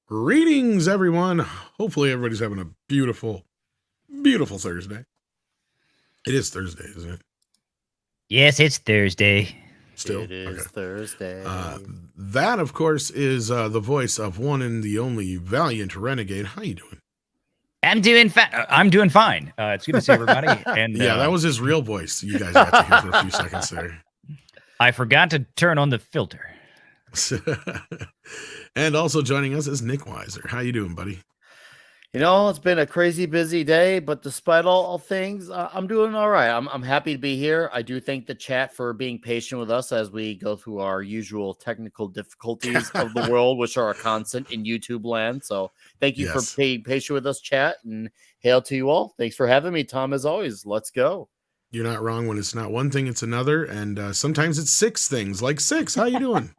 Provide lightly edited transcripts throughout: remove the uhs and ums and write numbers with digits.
Greetings, everyone. Hopefully, everybody's having a beautiful, beautiful Thursday. It is Thursday, isn't it? Yes, it's Thursday. Still? It is Thursday. That, of course, is the voice of one and the only valiant renegade. How you doing? I'm doing fine. It's good to see everybody. And Yeah, that was his real voice. You guys got to hear for a few seconds there. I forgot to turn on the filter. And also joining us is Nick Weiser. How you doing, buddy? You know, it's been a crazy busy day, but despite all things, I'm doing all right. I'm happy to be here. I do thank the chat for being patient with us as we go through our usual technical difficulties of the world, which are a constant in YouTube land. So thank you for being patient with us, chat, and hail to you all. Thanks for having me, Tom, as always. Let's go. You're not wrong. When it's not one thing, it's another. And sometimes it's six things, like six. How you doing?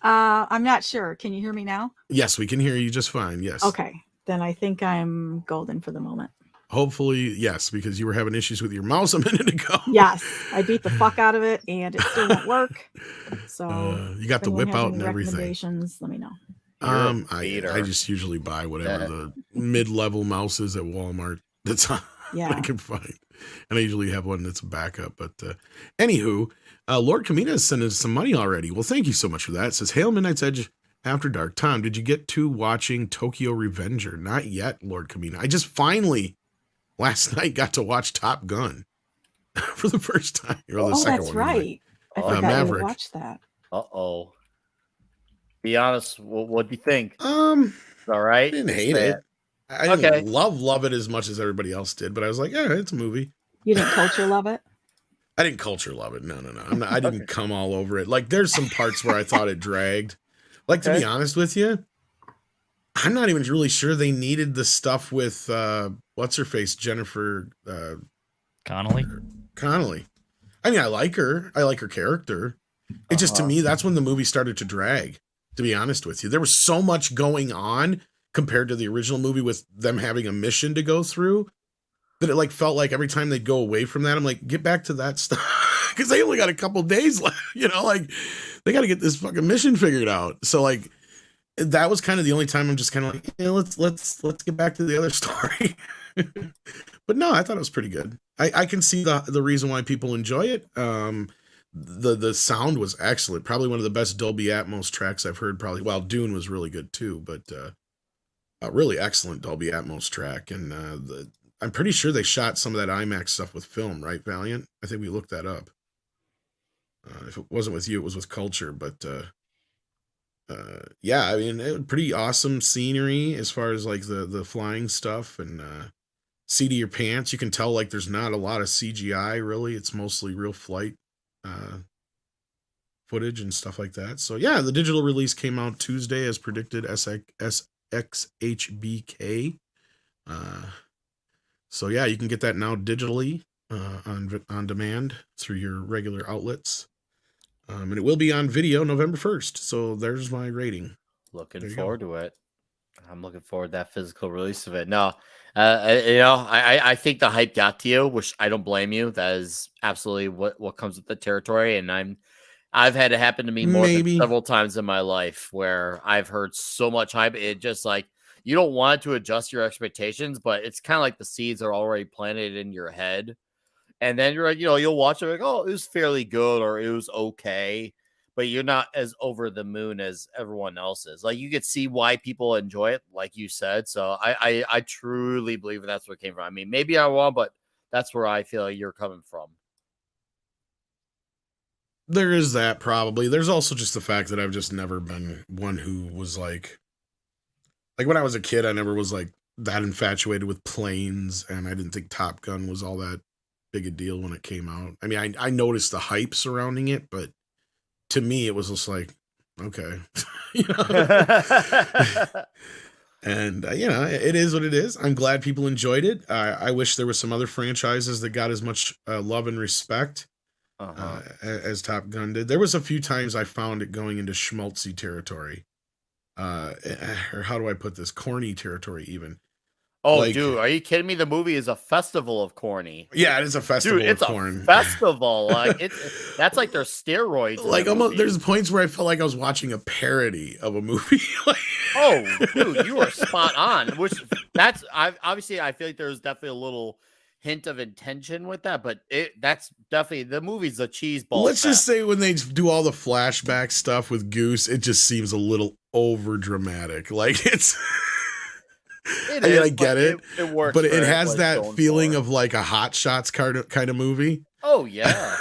I'm not sure. Can you hear me now? Yes, we can hear you just fine. Yes. Okay. Then I think I'm golden for the moment. Hopefully, yes, because you were having issues with your mouse a minute ago. Yes, I beat the fuck out of it, and it still won't work. So you got the whip out and everything. Recommendations, let me know. I just usually buy whatever the mid-level mouse is at Walmart that's I can find, and I usually have one that's a backup. But anywho, Lord Kamina has sent us some money already. Well, thank you so much for that. It says, "Hail Midnight's Edge After Dark." Tom, did you get to watching Tokyo Revenger? Not yet, Lord Kamina. I just finally last night got to watch Top Gun for the first time. Or the second that's one, right. I forgot Maverick. you watched that. Be honest. What do you think? All right. I didn't hate it. I didn't love it as much as everybody else did, but I was like, yeah, it's a movie. You didn't culture love it? I didn't culture love it. No. I didn't come all over it. Like, there's some parts where I thought it dragged. Like, to be honest with you, I'm not even really sure they needed the stuff with, what's her face? Jennifer Connelly. I mean, I like her. I like her character. It just, to me, that's when the movie started to drag, to be honest with you. There was so much going on compared to the original movie with them having a mission to go through that it like felt like every time they'd go away from that, I'm like, get back to that stuff. Because they only got a couple days left, like they got to get this fucking mission figured out. So like that was kind of the only time I'm just kind of like, let's get back to the other story. But no, I thought it was pretty good. I can see the reason why people enjoy it. The sound was excellent. Probably one of the best Dolby Atmos tracks I've heard. Probably, well, Dune was really good too, but a really excellent Dolby Atmos track. And I'm pretty sure they shot some of that IMAX stuff with film, right, Valiant? I think we looked that up. If it wasn't with you, it was with Culture. But yeah, I mean, pretty awesome scenery as far as like the flying stuff and seat of your pants. You can tell like there's not a lot of CGI really. It's mostly real flight footage and stuff like that. So yeah, the digital release came out Tuesday as predicted, SXHBK. So yeah, you can get that now digitally on demand through your regular outlets. And it will be on video November 1st. So there's my rating. Looking forward to it. I'm looking forward to that physical release of it. No, I think the hype got to you, which I don't blame you. That is absolutely what comes with the territory. And I've had it happen to me more than several times in my life where I've heard so much hype. It just like, you don't want to adjust your expectations, but it's kind of like the seeds are already planted in your head. And then you're like, you'll watch it like, oh, it was fairly good or it was okay, but you're not as over the moon as everyone else is. Like, you could see why people enjoy it, like you said. So I truly believe that's where it came from. I mean, maybe I'm wrong, but that's where I feel like you're coming from. There is that probably. There's also just the fact that I've just never been one who was like when I was a kid, I never was like that infatuated with planes, and I didn't think Top Gun was all that big a deal when it came out. I mean, I noticed the hype surrounding it, but to me, it was just like, okay, and it is what it is. I'm glad people enjoyed it. I wish there was some other franchises that got as much love and respect as Top Gun did. There was a few times I found it going into schmaltzy territory, or how do I put this? Corny territory, even. Oh, like, dude, are you kidding me? The movie is a festival of corny. Yeah, it is a festival of corn. A festival. Like that's like their steroids. Like almost, there's points where I felt like I was watching a parody of a movie. Oh, dude, you are spot on. Which obviously I feel like there's definitely a little hint of intention with that, but that's definitely the movie's a cheese ball. Let's just say when they do all the flashback stuff with Goose, it just seems a little over dramatic. Like it's. I get it. It works, but it has that feeling of like a Hot Shots kind of movie. Oh yeah.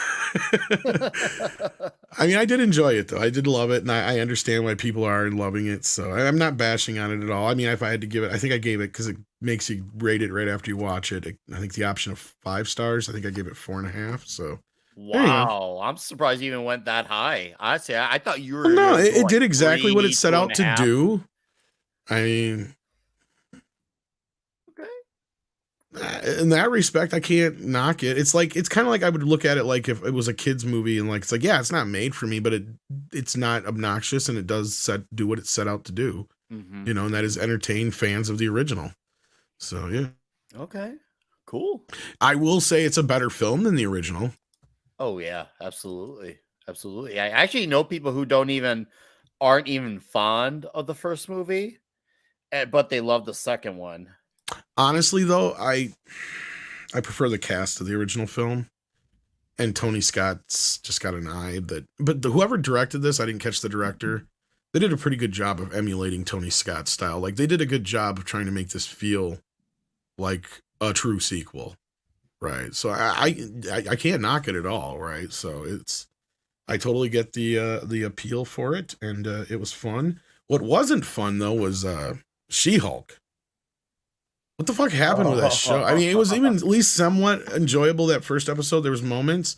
I mean, I did enjoy it though. I did love it, and I understand why people are loving it. So I'm not bashing on it at all. I mean, if I had to give it, I think I gave it because it makes you rate it right after you watch it. I think the option of 5 stars. I think I gave it 4.5. So wow, I'm surprised you even went that high. Honestly, I thought you were. Well, no, it did exactly what it set out to do. I mean. In that respect, I can't knock it. It's kind of like I would look at it like if it was a kid's movie and like it's like, yeah, it's not made for me, but it's not obnoxious and it does do what it set out to do. Mm-hmm. You know, and that is entertain fans of the original. So yeah. Okay. Cool. I will say it's a better film than the original. Oh yeah, absolutely. Absolutely. I actually know people who aren't even fond of the first movie, but they love the second one. Honestly, though, I prefer the cast of the original film, and Tony Scott's just got an eye that. But whoever directed this, I didn't catch the director. They did a pretty good job of emulating Tony Scott's style. Like they did a good job of trying to make this feel like a true sequel, right? So I can't knock it at all, right? So I totally get the appeal for it, and it was fun. What wasn't fun though was She-Hulk. What the fuck happened with that show? I mean, it was even at least somewhat enjoyable that first episode. There was moments,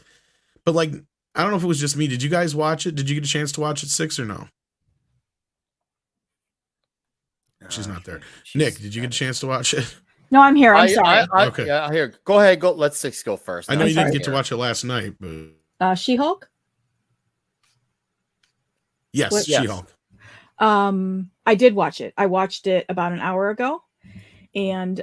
but like, I don't know if it was just me. Did you guys watch it? Did you get a chance to watch it, Six, or no? She's not there. Nick, did you get a chance to watch it? No, I'm here. I'm sorry. Okay. Yeah, here. Go ahead. Go. Let Six go first. I know you didn't get to watch it last night, but She-Hulk? Yes, She-Hulk. I did watch it. I watched it about an hour ago. And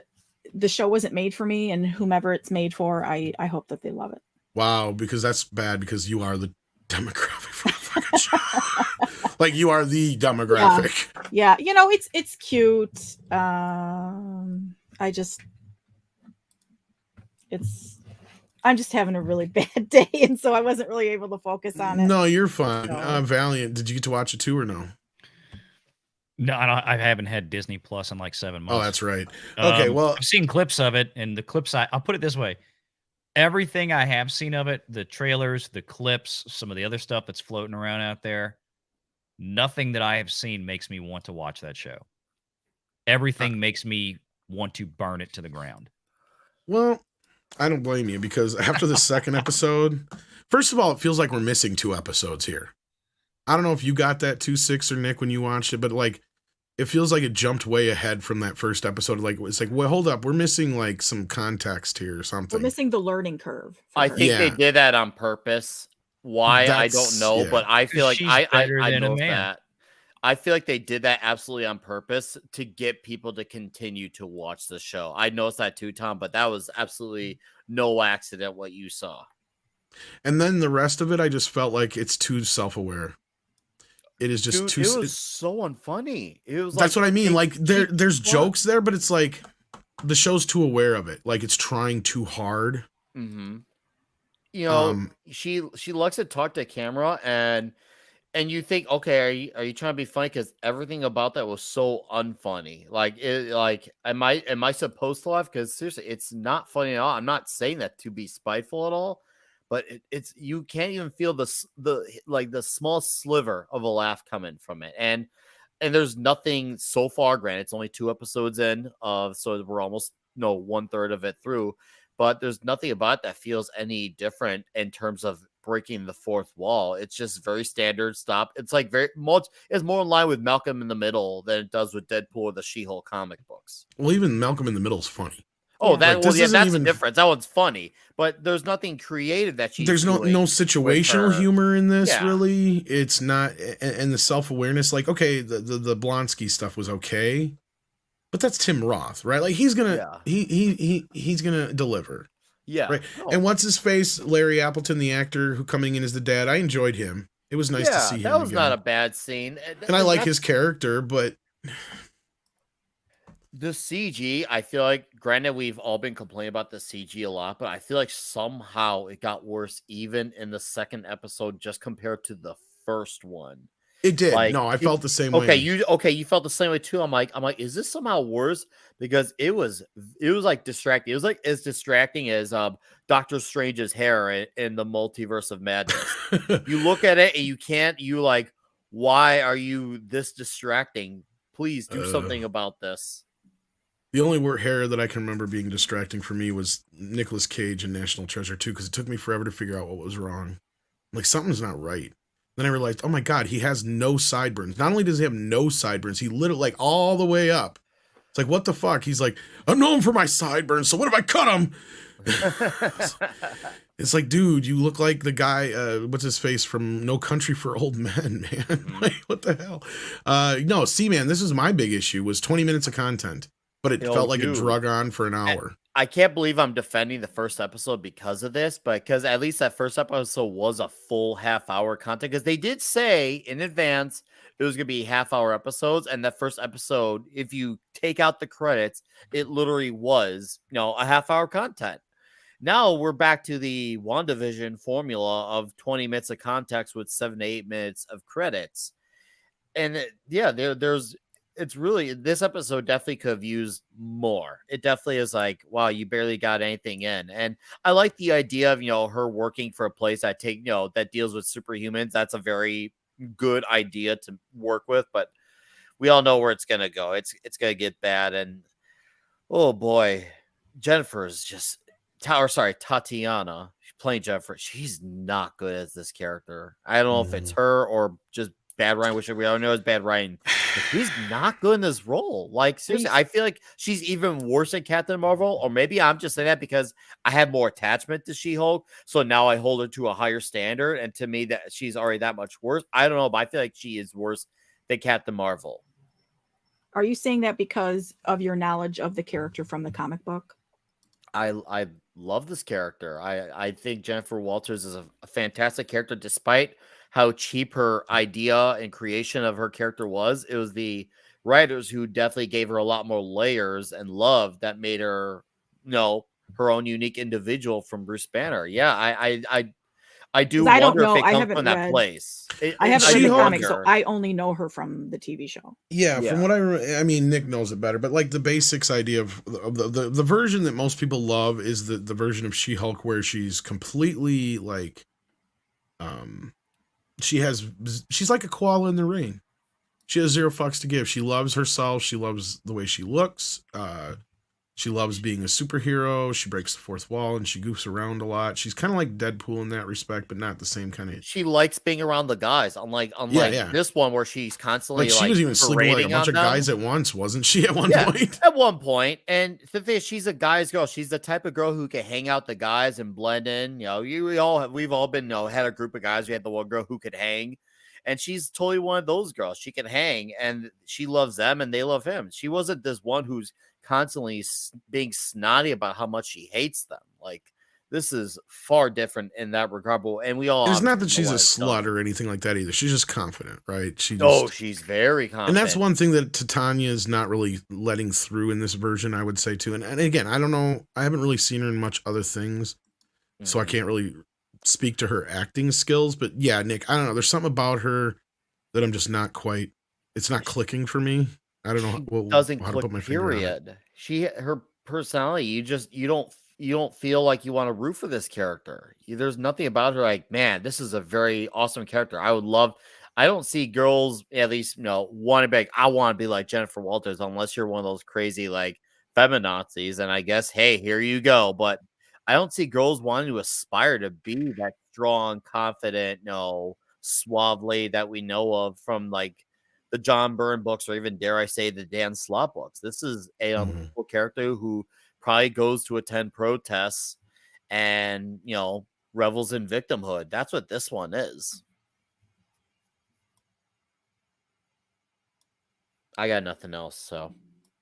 the show wasn't made for me, and whomever it's made for, I hope that they love it. Wow, because that's bad because you are the demographic for the fucking show. Like you are the demographic. Yeah. You know, it's cute. I'm just having a really bad day, and so I wasn't really able to focus on it. No, you're fine. So. Valiant, did you get to watch it too or no? No, I haven't had Disney Plus in like 7 months. Oh, that's right. Okay, well, I've seen clips of it, and the clips I'll put it this way: everything I have seen of it, the trailers, the clips, some of the other stuff that's floating around out there, nothing that I have seen makes me want to watch that show. Everything makes me want to burn it to the ground. Well, I don't blame you because after the second episode, first of all, it feels like we're missing 2 episodes here. I don't know if you got that too, Six or Nick, when you watched it, but like, it feels like it jumped way ahead from that first episode. Like, it's like, well, hold up, we're missing like some context here or something. We're missing the learning curve. I think they did that on purpose. Why I don't know, but I feel like I know that. I feel like they did that absolutely on purpose to get people to continue to watch the show. I noticed that too, Tom, but that was absolutely no accident what you saw. And then the rest of it, I just felt like it's too self-aware. It is just too. It was so unfunny. It was. That's what I mean. Like there's jokes there, but it's like the show's too aware of it. Like it's trying too hard. Mm-hmm. You know, she likes to talk to camera, and you think, okay, are you trying to be funny? Because everything about that was so unfunny. Like, am I supposed to laugh? Because seriously, it's not funny at all. I'm not saying that to be spiteful at all, but it's you can't even feel the small sliver of a laugh coming from it. And there's nothing so far. Granted, it's only 2 episodes in, so we're almost 1/3 of it through. But there's nothing about it that feels any different in terms of breaking the fourth wall. It's just very standard stop. It's like it's more in line with Malcolm in the Middle than it does with Deadpool or the She-Hulk comic books. Well, even Malcolm in the Middle is funny. Oh, that's the difference. That one's funny, but there's nothing creative that there's no situational humor in this, really. It's not, and the self-awareness, like, okay, the Blonsky stuff was okay, but that's Tim Roth, right? Like he's gonna he's gonna deliver. Yeah. Right. Oh. And what's his face? Larry Appleton, the actor who coming in as the dad. I enjoyed him. It was nice to see him. That was not a bad scene. And I like his character, but The CG, I feel like, granted, we've all been complaining about the CG a lot, but I feel like somehow it got worse even in the second episode just compared to the first one. It did. Like, No, I felt the same okay, way. you felt the same way too. I'm like, is this somehow worse? Because it was like distracting. It was like as distracting as Doctor Strange's hair in the Multiverse of Madness. You look at it and you like, why are you this distracting? Please do something about this. The only hair that I can remember being distracting for me was Nicolas Cage in National Treasure 2, because it took me forever to figure out what was wrong. Like, something's not right. Then I realized, oh my God, he has no sideburns. Not only does he have no sideburns, he lit it like all the way up. It's like, what the fuck? He's like, I'm known for my sideburns, so what if I cut them? It's like, dude, you look like the guy, what's his face from No Country for Old Men, man. Like, what the hell? No, see, man, this is my big issue, was 20 minutes of content. But it felt like it drug on for an hour. I can't believe I'm defending the first episode because of this, but because at least that first episode was a full half-hour content. Because they did say in advance it was going to be half-hour episodes, and that first episode, if you take out the credits, it literally was, a half-hour content. Now we're back to the WandaVision formula of 20 minutes of context with 7 to 8 minutes of credits, and there's. It's really, this episode definitely could have used more. It definitely is like, wow, you barely got anything in. And I like the idea of, her working for a place that that deals with superhumans. That's a very good idea to work with, but we all know where it's going to go. It's going to get bad. And oh boy, Jennifer's just, Tatiana playing Jennifer. She's not good as this character. I don't know if it's her or just bad writing, which we all know is bad writing. But he's not good in this role. Like, seriously, I feel like she's even worse than Captain Marvel, or maybe I'm just saying that because I have more attachment to She-Hulk, so now I hold her to a higher standard, and to me, that she's already that much worse. I don't know, but I feel like she is worse than Captain Marvel. Are you saying that because of your knowledge of the character from the comic book? I love this character. I think Jennifer Walters is a fantastic character, despite how cheap her idea and creation of her character was. It was the writers who definitely gave her a lot more layers and love that made her, her own unique individual from Bruce Banner. Yeah, I do wonder if it comes from that place. I haven't read the comics, so I only know her from the TV show. Yeah, from what I mean, Nick knows it better, but like the basics idea of the version that most people love is the version of She-Hulk where she's completely like, she's like a koala in the rain. She has zero fucks to give. She loves herself. She loves the way she looks. She loves being a superhero. She breaks the fourth wall and she goofs around a lot. She's kind of like Deadpool in that respect, but not the same kind of. She likes being around the guys, unlike this one where she's constantly she was even sleeping with like a bunch of guys at once, wasn't she? At one point. At one point, and the thing is, she's a guy's girl. She's the type of girl who can hang out the guys and blend in. We've all been had a group of guys. We had the one girl who could hang. And she's totally one of those girls. She can hang, and she loves them, and they love him. She wasn't this one who's constantly being snotty about how much she hates them. Like, this is far different in that regard. And we all. It's not that she's a slut or anything like that either. She's just confident, right? She's very confident. And that's one thing that Titania is not really letting through in this version, I would say too. And again, I don't know. I haven't really seen her in much other things, so I can't really speak to her acting skills. But yeah, Nick, I don't know. There's something about her that I'm just not quite. It's not clicking for me. I don't know. How to put my finger on it. Her personality. You don't feel like you want to root for this character. There's nothing about her like, man, this is a very awesome character. I don't see girls at least want to be like, I want to be like Jennifer Walters, unless you're one of those crazy like feminazis. And I guess, hey, here you go. But I don't see girls wanting to aspire to be that strong, confident, suave lady that we know of from like the John Byrne books, or even dare I say the Dan Slott books. This is a character who probably goes to attend protests and revels in victimhood. That's what this one is. I got nothing else. So,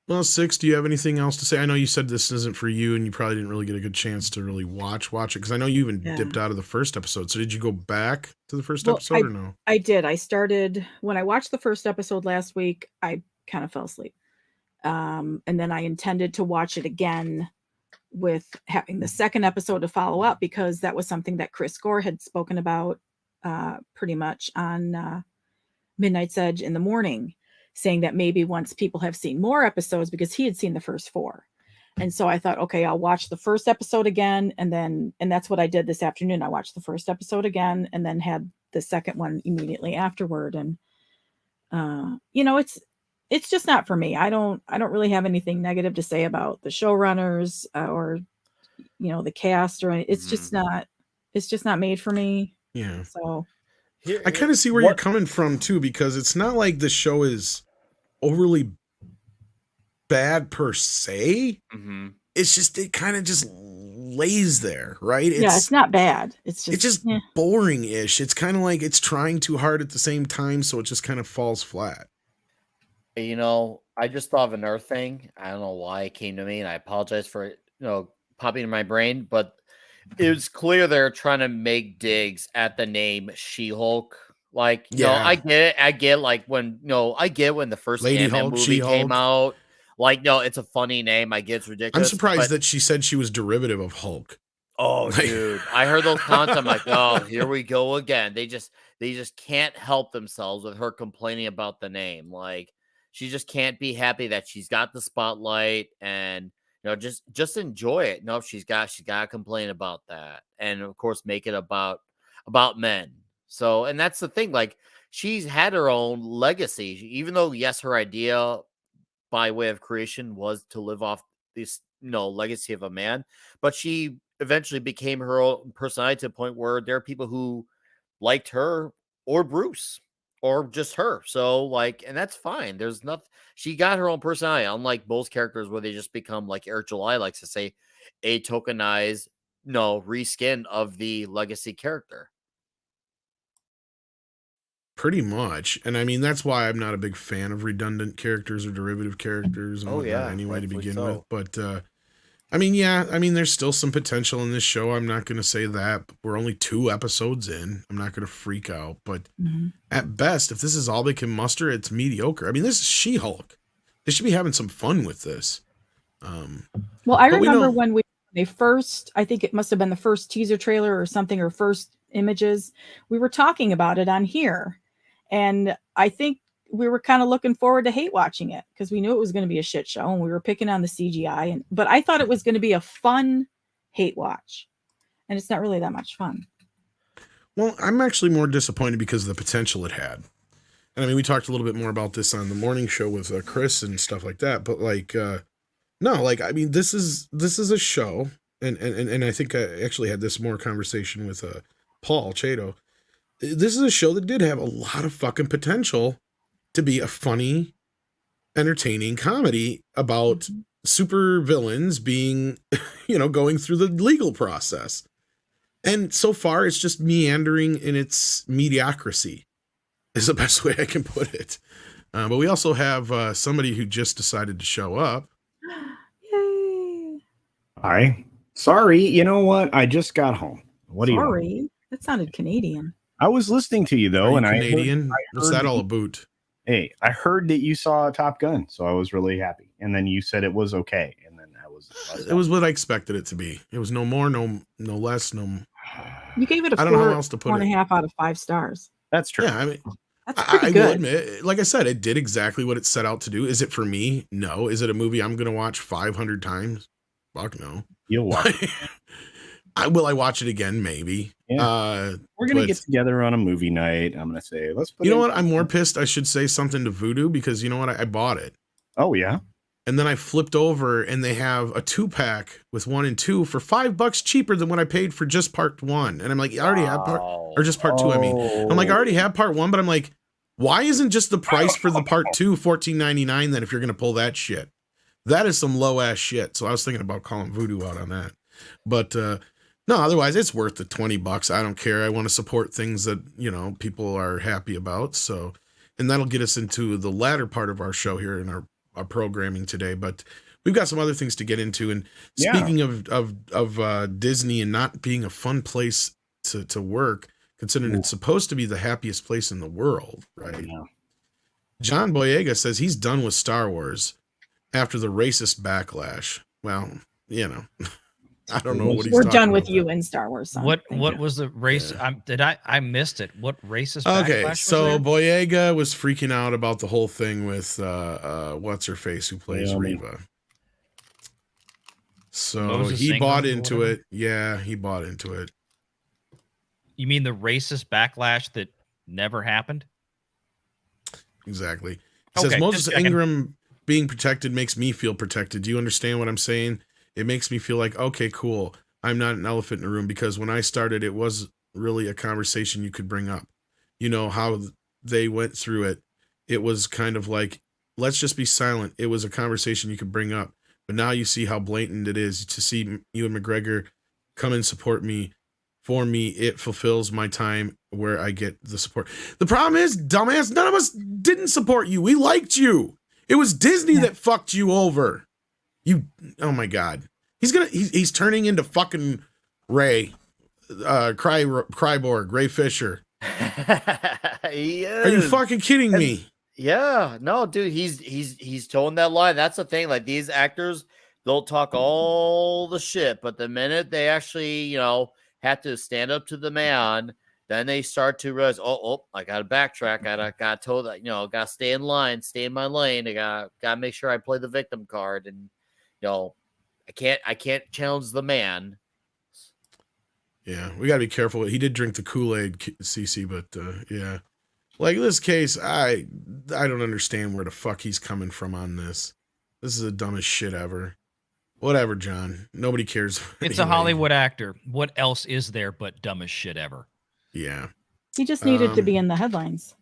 well, Six, do you have anything else to say? I know you said this isn't for you, and you probably didn't really get a good chance to really watch it, because I know you even dipped out of the first episode. So did you go back to the first episode or no? I did. I started when I watched the first episode last week. I kind of fell asleep. And then I intended to watch it again with having the second episode to follow up, because that was something that Chris Gore had spoken about pretty much on Midnight's Edge in the morning, saying that maybe once people have seen more episodes, because he had seen the first 4. And so I thought, okay, I'll watch the first episode again. And that's what I did this afternoon. I watched the first episode again and then had the second one immediately afterward. And, it's just not for me. I don't really have anything negative to say about the showrunners or, the cast or anything. It's just not made for me. Yeah. So I kind of see where you're coming from too, because it's not like the show is overly bad per se. Mm-hmm. It's just, it kind of just lays there, right? It's not bad. It's just boring-ish. It's kind of like it's trying too hard at the same time, so it just kind of falls flat. I just thought of another thing. I don't know why it came to me, and I apologize for it, popping in my brain, but it was clear they're trying to make digs at the name She-Hulk. Like, I get it. I get I get when the first Lady Ant-Man Hulk, movie She-Hulk. came out. Like, no, it's a funny name. I get it's ridiculous. I'm surprised that she said she was derivative of Hulk. Oh, dude. I heard those comments. I'm like, oh, here we go again. They just can't help themselves with her complaining about the name. Like, she just can't be happy that she's got the spotlight and just enjoy it. No, she's got to complain about that. And of course, make it about men. So, and that's the thing, like, she's had her own legacy, even though, yes, her idea by way of creation was to live off this, legacy of a man, but she eventually became her own personality to the point where there are people who liked her or Bruce or just her. So, like, and that's fine. There's nothing. She got her own personality, unlike most characters where they just become, like Eric July likes to say, a tokenized, reskin of the legacy character. Pretty much. And I mean, that's why I'm not a big fan of redundant characters or derivative characters and whatnot anyway to begin with. But there's still some potential in this show. I'm not going to say that. We're only 2 episodes in. I'm not going to freak out. But at best, if this is all they can muster, it's mediocre. I mean, this is She-Hulk. They should be having some fun with this. Well, I remember when they first, I think it must have been the first teaser trailer or something, or first images, we were talking about it on here. And I think we were kind of looking forward to hate watching it because we knew it was going to be a shit show and we were picking on the CGI. But I thought it was going to be a fun hate watch. And it's not really that much fun. Well, I'm actually more disappointed because of the potential it had. And I mean, we talked a little bit more about this on the morning show with Chris and stuff like that. But this is a show. And I think I actually had this more conversation with Paul Chato. This is a show that did have a lot of fucking potential to be a funny, entertaining comedy about super villains being, going through the legal process. And so far, it's just meandering in its mediocrity, is the best way I can put it. But we also have somebody who just decided to show up. Yay! Hi. Sorry, you know what? I just got home. What do you want? Sorry, that sounded Canadian. I was listening to you though, and Canadian. I heard What's that all about? Hey, I heard that you saw Top Gun, so I was really happy. And then you said it was okay, and then I was. It was what I expected it to be. It was no more, no less, no. You gave it a 4.5 out of 5 stars. That's true. Yeah, I mean, that's pretty I good. will admit, like I said, it did exactly what it set out to do. Is it for me? No. Is it a movie I'm going to watch 500 times? Fuck no. You'll watch it. I watch it again, maybe. Yeah. We're gonna get together on a movie night. I'm gonna say, let's put. You know what? I'm more pissed. I should say something to Voodoo because you know what? I bought it. Oh yeah. And then I flipped over and they have a 2-pack with 1 and 2 for $5 cheaper than what I paid for just part 1. And I'm like, I already have just part 2. I mean, I'm like, I already have part 1, but I'm like, why isn't just the price for the part 2 $14.99 then if you're gonna pull that shit? That is some low ass shit. So I was thinking about calling Voodoo out on that, but no, otherwise it's worth the $20. I don't care. I want to support things that, people are happy about. So, and that'll get us into the latter part of our show here in our programming today, but we've got some other things to get into. And speaking of Disney and not being a fun place to work, considering it's supposed to be the happiest place in the world, right? John Boyega says he's done with Star Wars after the racist backlash. Well, you know, I don't know what he's We're talking done with about you there. in Star Wars. Son. What Thank what you. was the race? Yeah. I missed it. What racist Okay, backlash so was there? Boyega was freaking out about the whole thing with what's her face who plays Naomi. Reva. So Moses he Ingram bought or into whatever? it. Yeah, he bought into it. You mean the racist backlash that never happened? Exactly. He says Okay, Moses just checking. Ingram being protected makes me feel protected. Do you understand what I'm saying? It makes me feel like, okay, cool. I'm not an elephant in the room, because when I started, it was really a conversation you could bring up. You know, how they went through it. It was kind of like, let's just be silent. It was a conversation you could bring up. But now you see how blatant it is to see Ewan McGregor come and support me. For me, it fulfills my time where I get the support. The problem is, dumbass, none of us didn't support you. We liked you. It was Disney that fucked you over. You, oh my God. He's turning into fucking Ray, Cryborg, Ray Fisher. He Are you is. fucking kidding And- me? Yeah, no, dude, he's towing that line. That's the thing. Like, these actors, they'll talk all the shit, but the minute they actually, have to stand up to the man, then they start to realize, oh, I gotta backtrack. Gotta toe that, gotta stay in line, stay in my lane. I gotta make sure I play the victim card, and I can't challenge the man. Yeah, we gotta be careful. He did drink the Kool-Aid, CC, but yeah. Like this case, I don't understand where the fuck he's coming from on this. This is the dumbest shit ever. Whatever, John. Nobody cares. It's a anyway. Hollywood actor. What else is there but dumbest shit ever? Yeah, He just needed to be in the headlines.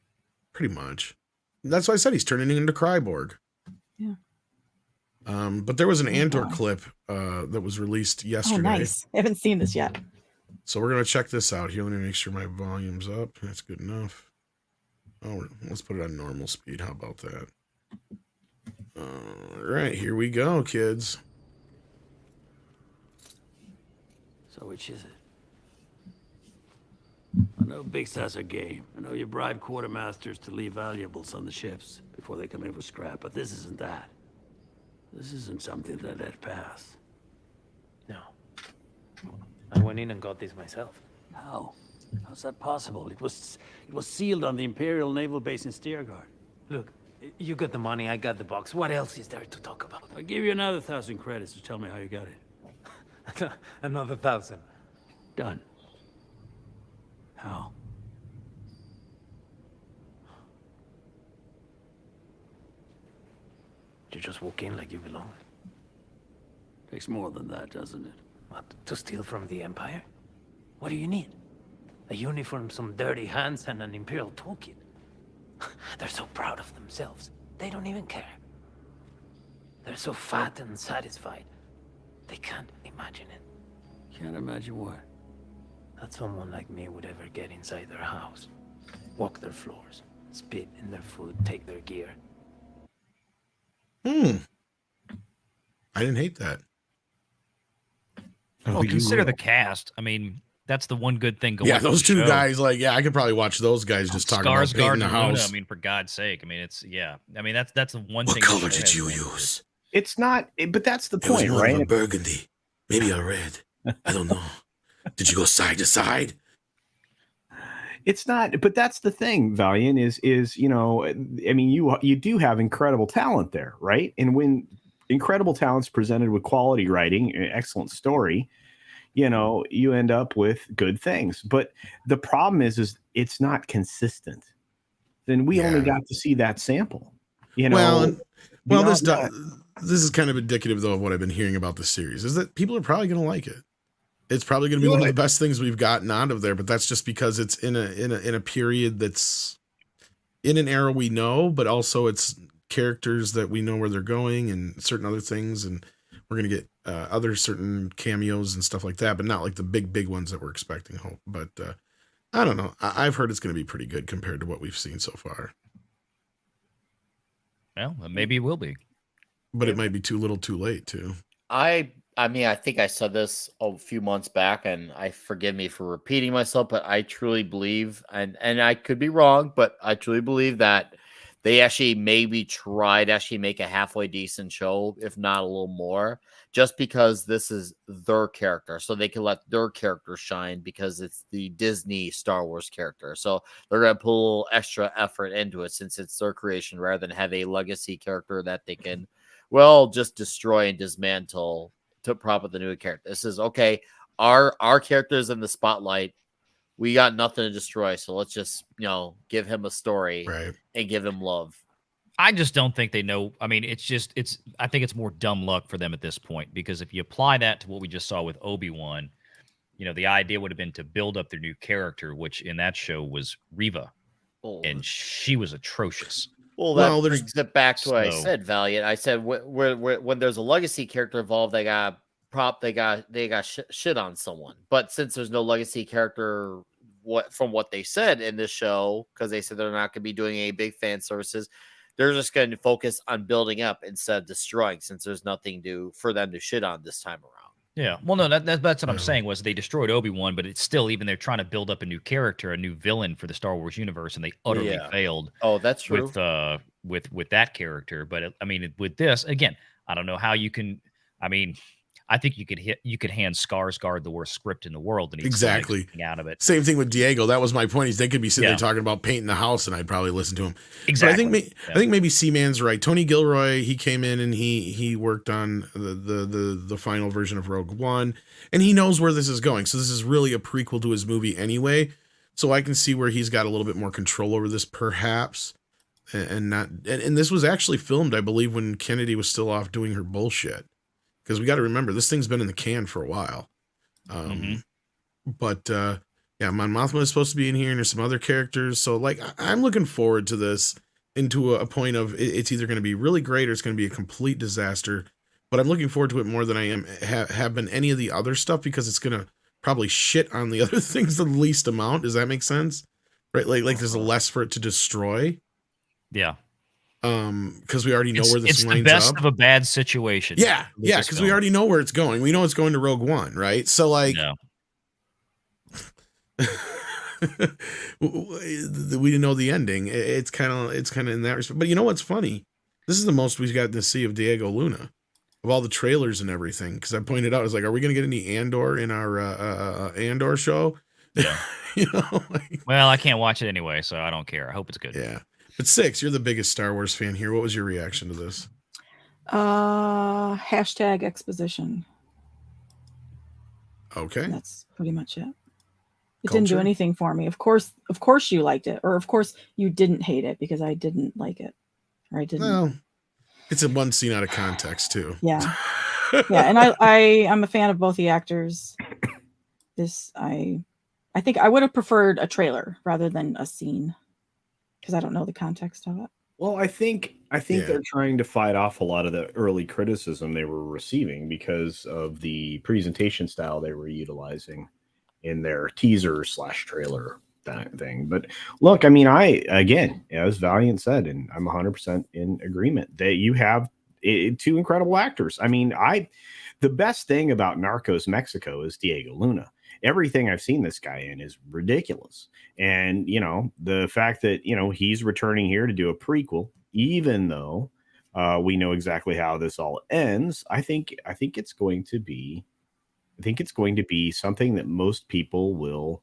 pretty much. That's why I said he's turning into Cryborg. Yeah. But there was an Oh, Andor wow. clip that was released Oh, yesterday. nice. I haven't seen this yet. So we're gonna check this out here. Let me make sure my volume's up. That's good enough. Oh, let's put it on normal speed. How about that? All right, here we go, kids. So which is it? I know big stars are game. I know you bribe quartermasters to leave valuables on the ships before they come in for scrap, but this isn't that. This isn't something that let pass. No. I went in and got this myself. How? How's that possible? It was sealed on the Imperial Naval Base in Steergard. Look, you got the money, I got the box. What else is there to talk about? I'll give you another 1,000 credits to tell me how you got it. Another 1,000. Done. How? You just walk in like you belong. Takes more than that, doesn't it? What, to steal from the Empire? What do you need? A uniform, some dirty hands, and an Imperial toolkit. They're so proud of themselves. They don't even care. They're so fat and satisfied. They can't imagine it. Can't imagine what. That someone like me would ever get inside their house, walk their floors, spit in their food, take their gear. I didn't hate that. Well, consider the cast. I mean, that's the one good thing going. Yeah, for those the two show. guys, like, yeah, I could probably watch those guys just talking about painting Skarsgård the and Luna, house. I mean, for God's sake. I mean, it's I mean, that's the one What thing. the color show did has you going for it. use? It's not, but that's the It was point, more of a right? burgundy, maybe a red. I don't know. Did you go side to side? It's not, but that's the thing, Valiant, is I mean, you do have incredible talent there, right? And when incredible talent's presented with quality writing, excellent story, you end up with good things. But the problem is it's not consistent. Then we only got to see that sample. Well, this beyond this is kind of indicative though of what I've been hearing about the series, is that people are probably going to like it. It's probably going to be one of the best things we've gotten out of there, but that's just because it's in a period that's in an era we know, but also it's characters that we know where they're going and certain other things, and we're going to get other certain cameos and stuff like that, but not like the big ones that we're expecting. But I don't know. I've heard it's going to be pretty good compared to what we've seen so far. Well, maybe it will be. But it might be too little too late too. I mean, I think I said this a few months back, and forgive me for repeating myself, but I truly believe, and I could be wrong, but I truly believe that they actually maybe try to actually make a halfway decent show, if not a little more, just because this is their character. So they can let their character shine because it's the Disney Star Wars character. So they're going to put a little extra effort into it since it's their creation rather than have a legacy character that they can, well, just destroy and dismantle to prop up the new character. This is okay. Our characters in the spotlight. We got nothing to destroy, so let's just, give him a story Right. and give him love. I just don't think they know. I mean, I think it's more dumb luck for them at this point, because if you apply that to what we just saw with Obi-Wan, the idea would have been to build up their new character, which in that show was Reva, and she was atrocious. Well, that brings it back to what I said, Valiant. I said when there's a legacy character involved, they got shit on someone. But since there's no legacy character, from what they said in this show, because they said they're not going to be doing any big fan services, they're just going to focus on building up instead of destroying, since there's nothing for them to shit on this time around. Yeah, well, no, that's what I'm saying was they destroyed Obi-Wan, but it's still, even they're trying to build up a new character, a new villain for the Star Wars universe, and they utterly failed. Oh, that's true. With that character, but I mean, with this again, I don't know how you can. I mean, I think you could hand Skarsgård the worst script in the world, and he'd exactly out of it. Same thing with Diego. That was my point. They could be sitting there talking about painting the house, and I'd probably listen to him. Exactly. But I think maybe C-Man's right. Tony Gilroy, he came in and he worked on the final version of Rogue One, and he knows where this is going. So this is really a prequel to his movie anyway. So I can see where he's got a little bit more control over this, perhaps, and this was actually filmed, I believe, when Kennedy was still off doing her bullshit. Because we got to remember, this thing's been in the can for a while. But Mon Mothma is supposed to be in here, and there's some other characters. So, I'm looking forward to this into a point of it's either going to be really great or it's going to be a complete disaster. But I'm looking forward to it more than I have been any of the other stuff, because it's going to probably shit on the other things the least amount. Does that make sense? Right? Like there's a less for it to destroy. Yeah. Because we already know where this lines up. It's the best of a bad situation. Yeah, because we already know where it's going. We know it's going to Rogue One, right? So, we didn't know the ending. It's kind of in that respect. But you know what's funny? This is the most we've gotten to see of Diego Luna, of all the trailers and everything. Because I pointed out, I was like, are we going to get any Andor in our Andor show? Yeah. Well, I can't watch it anyway, so I don't care. I hope it's good. Yeah. But Six, you're the biggest Star Wars fan here. What was your reaction to this? Hashtag exposition. Okay. That's pretty much it. It didn't do anything for me. Of course you liked it, or of course you didn't hate it, because I didn't like it, or I didn't. Well, it's a one scene out of context too. Yeah, yeah, and I'm a fan of both the actors. I think I would have preferred a trailer rather than a scene, because I don't know the context of it. Well, I think they're trying to fight off a lot of the early criticism they were receiving because of the presentation style they were utilizing in their teaser / trailer thing. But look, I mean, again, as Valiant said, and I'm 100% in agreement, that you have two incredible actors. I mean, the best thing about Narcos Mexico is Diego Luna. Everything I've seen this guy in is ridiculous. And, the fact that, he's returning here to do a prequel, even though we know exactly how this all ends, I think it's going to be something that most people will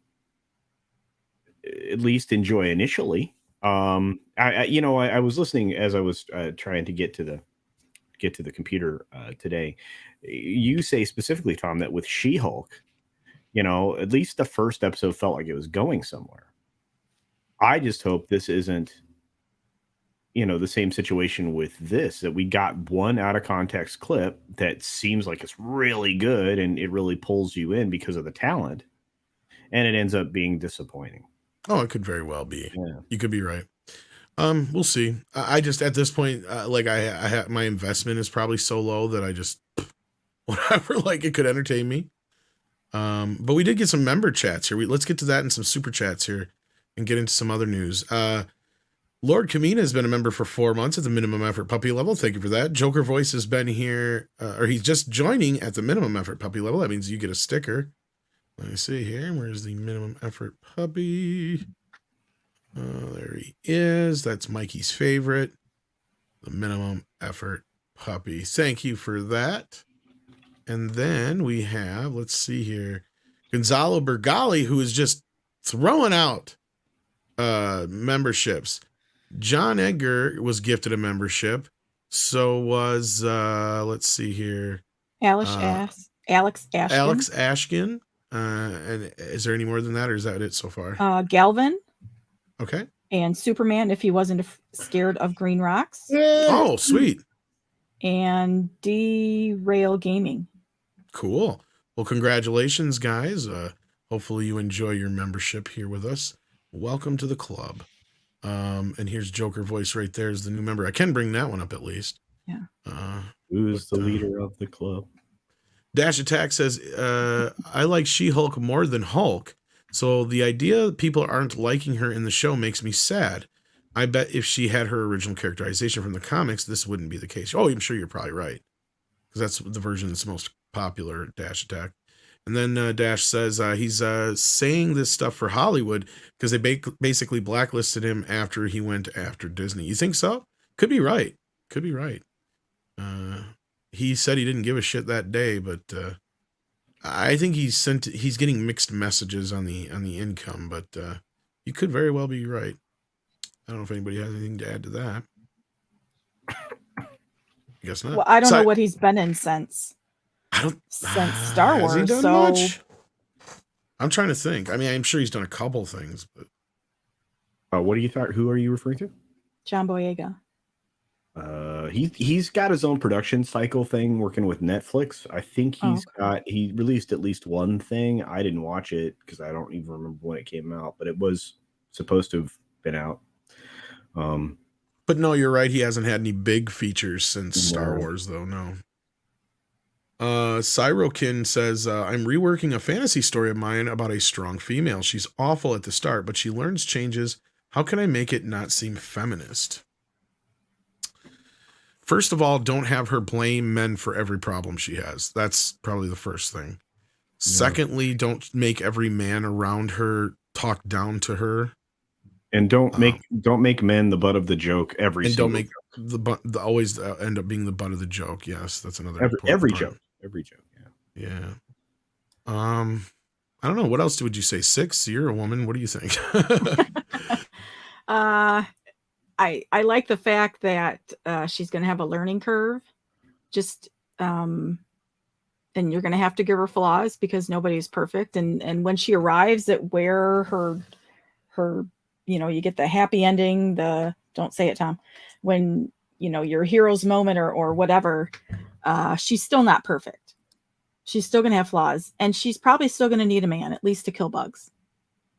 at least enjoy initially. I was listening as I was trying to get to the computer today. You say specifically, Tom, that with She-Hulk, at least the first episode felt like it was going somewhere. I just hope this isn't, the same situation with this, that we got one out of context clip that seems like it's really good and it really pulls you in because of the talent, and it ends up being disappointing. Oh, it could very well be. Yeah. You could be right. We'll see. I just, at this point, I have my investment is probably so low that I just, whatever, it could entertain me. But we did get some member chats here. Let's get to that and some super chats here and get into some other news. Lord Kamina has been a member for 4 months at the minimum effort puppy level. Thank you for that. Joker Voice has been here, or he's just joining at the minimum effort puppy level. That means you get a sticker. Let me see here. Where's the minimum effort puppy? There he is. That's Mikey's favorite. The minimum effort puppy. Thank you for that. And then we have, let's see here, Gonzalo Bergali, who is just throwing out memberships. John Edgar was gifted a membership. So was, let's see here, Alex Ashton. Alex Ashkin. And is there any more than that, or is that it so far? Galvin. Okay. And Superman, if he wasn't scared of green rocks. Oh, sweet. And Derail Gaming. Cool. Well, congratulations, guys. Hopefully you enjoy your membership here with us. Welcome to the club. And here's Joker voice right there as the new member. I can bring that one up at least. Yeah. Who's the leader of the club? Dash Attack says, I like She-Hulk more than Hulk. So the idea that people aren't liking her in the show makes me sad. I bet if she had her original characterization from the comics, this wouldn't be the case. Oh, I'm sure you're probably right. Because that's the version that's most popular, Dash Attack. And then Dash says he's saying this stuff for Hollywood because they basically blacklisted him after he went after Disney. You think so? Could be right. Could be right. He said he didn't give a shit that day, but I think he's getting mixed messages on the income, but you could very well be right. I don't know if anybody has anything to add to that. I guess not. Well, I don't know what he's been in since Star Wars. Has he done so much? I'm trying to think. I mean, I'm sure he's done a couple things, but what do you thought? Who are you referring to? John Boyega. He's got his own production cycle thing working with Netflix. I think he released at least one thing. I didn't watch it because I don't even remember when it came out, but it was supposed to have been out. But no, you're right. He hasn't had any big features since Star Wars, though. No. Cyrokin says, I'm reworking a fantasy story of mine about a strong female. She's awful at the start, but she learns changes. How can I make it not seem feminist? First of all, don't have her blame men for every problem she has. That's probably the first thing. Secondly, don't make every man around her talk down to her. And don't make men the butt of the joke every. And don't make always end up being the butt of the joke. Yes, that's another every joke. Every joke. Yeah. I don't know. What else would you say? 6? You're a woman. What do you think? I like the fact that she's going to have a learning curve. Just and you're going to have to give her flaws because nobody's perfect. And when she arrives at where her you get the happy ending, don't say it, Tom, when your hero's moment or whatever, she's still not perfect. She's still going to have flaws, and she's probably still going to need a man, at least to kill bugs.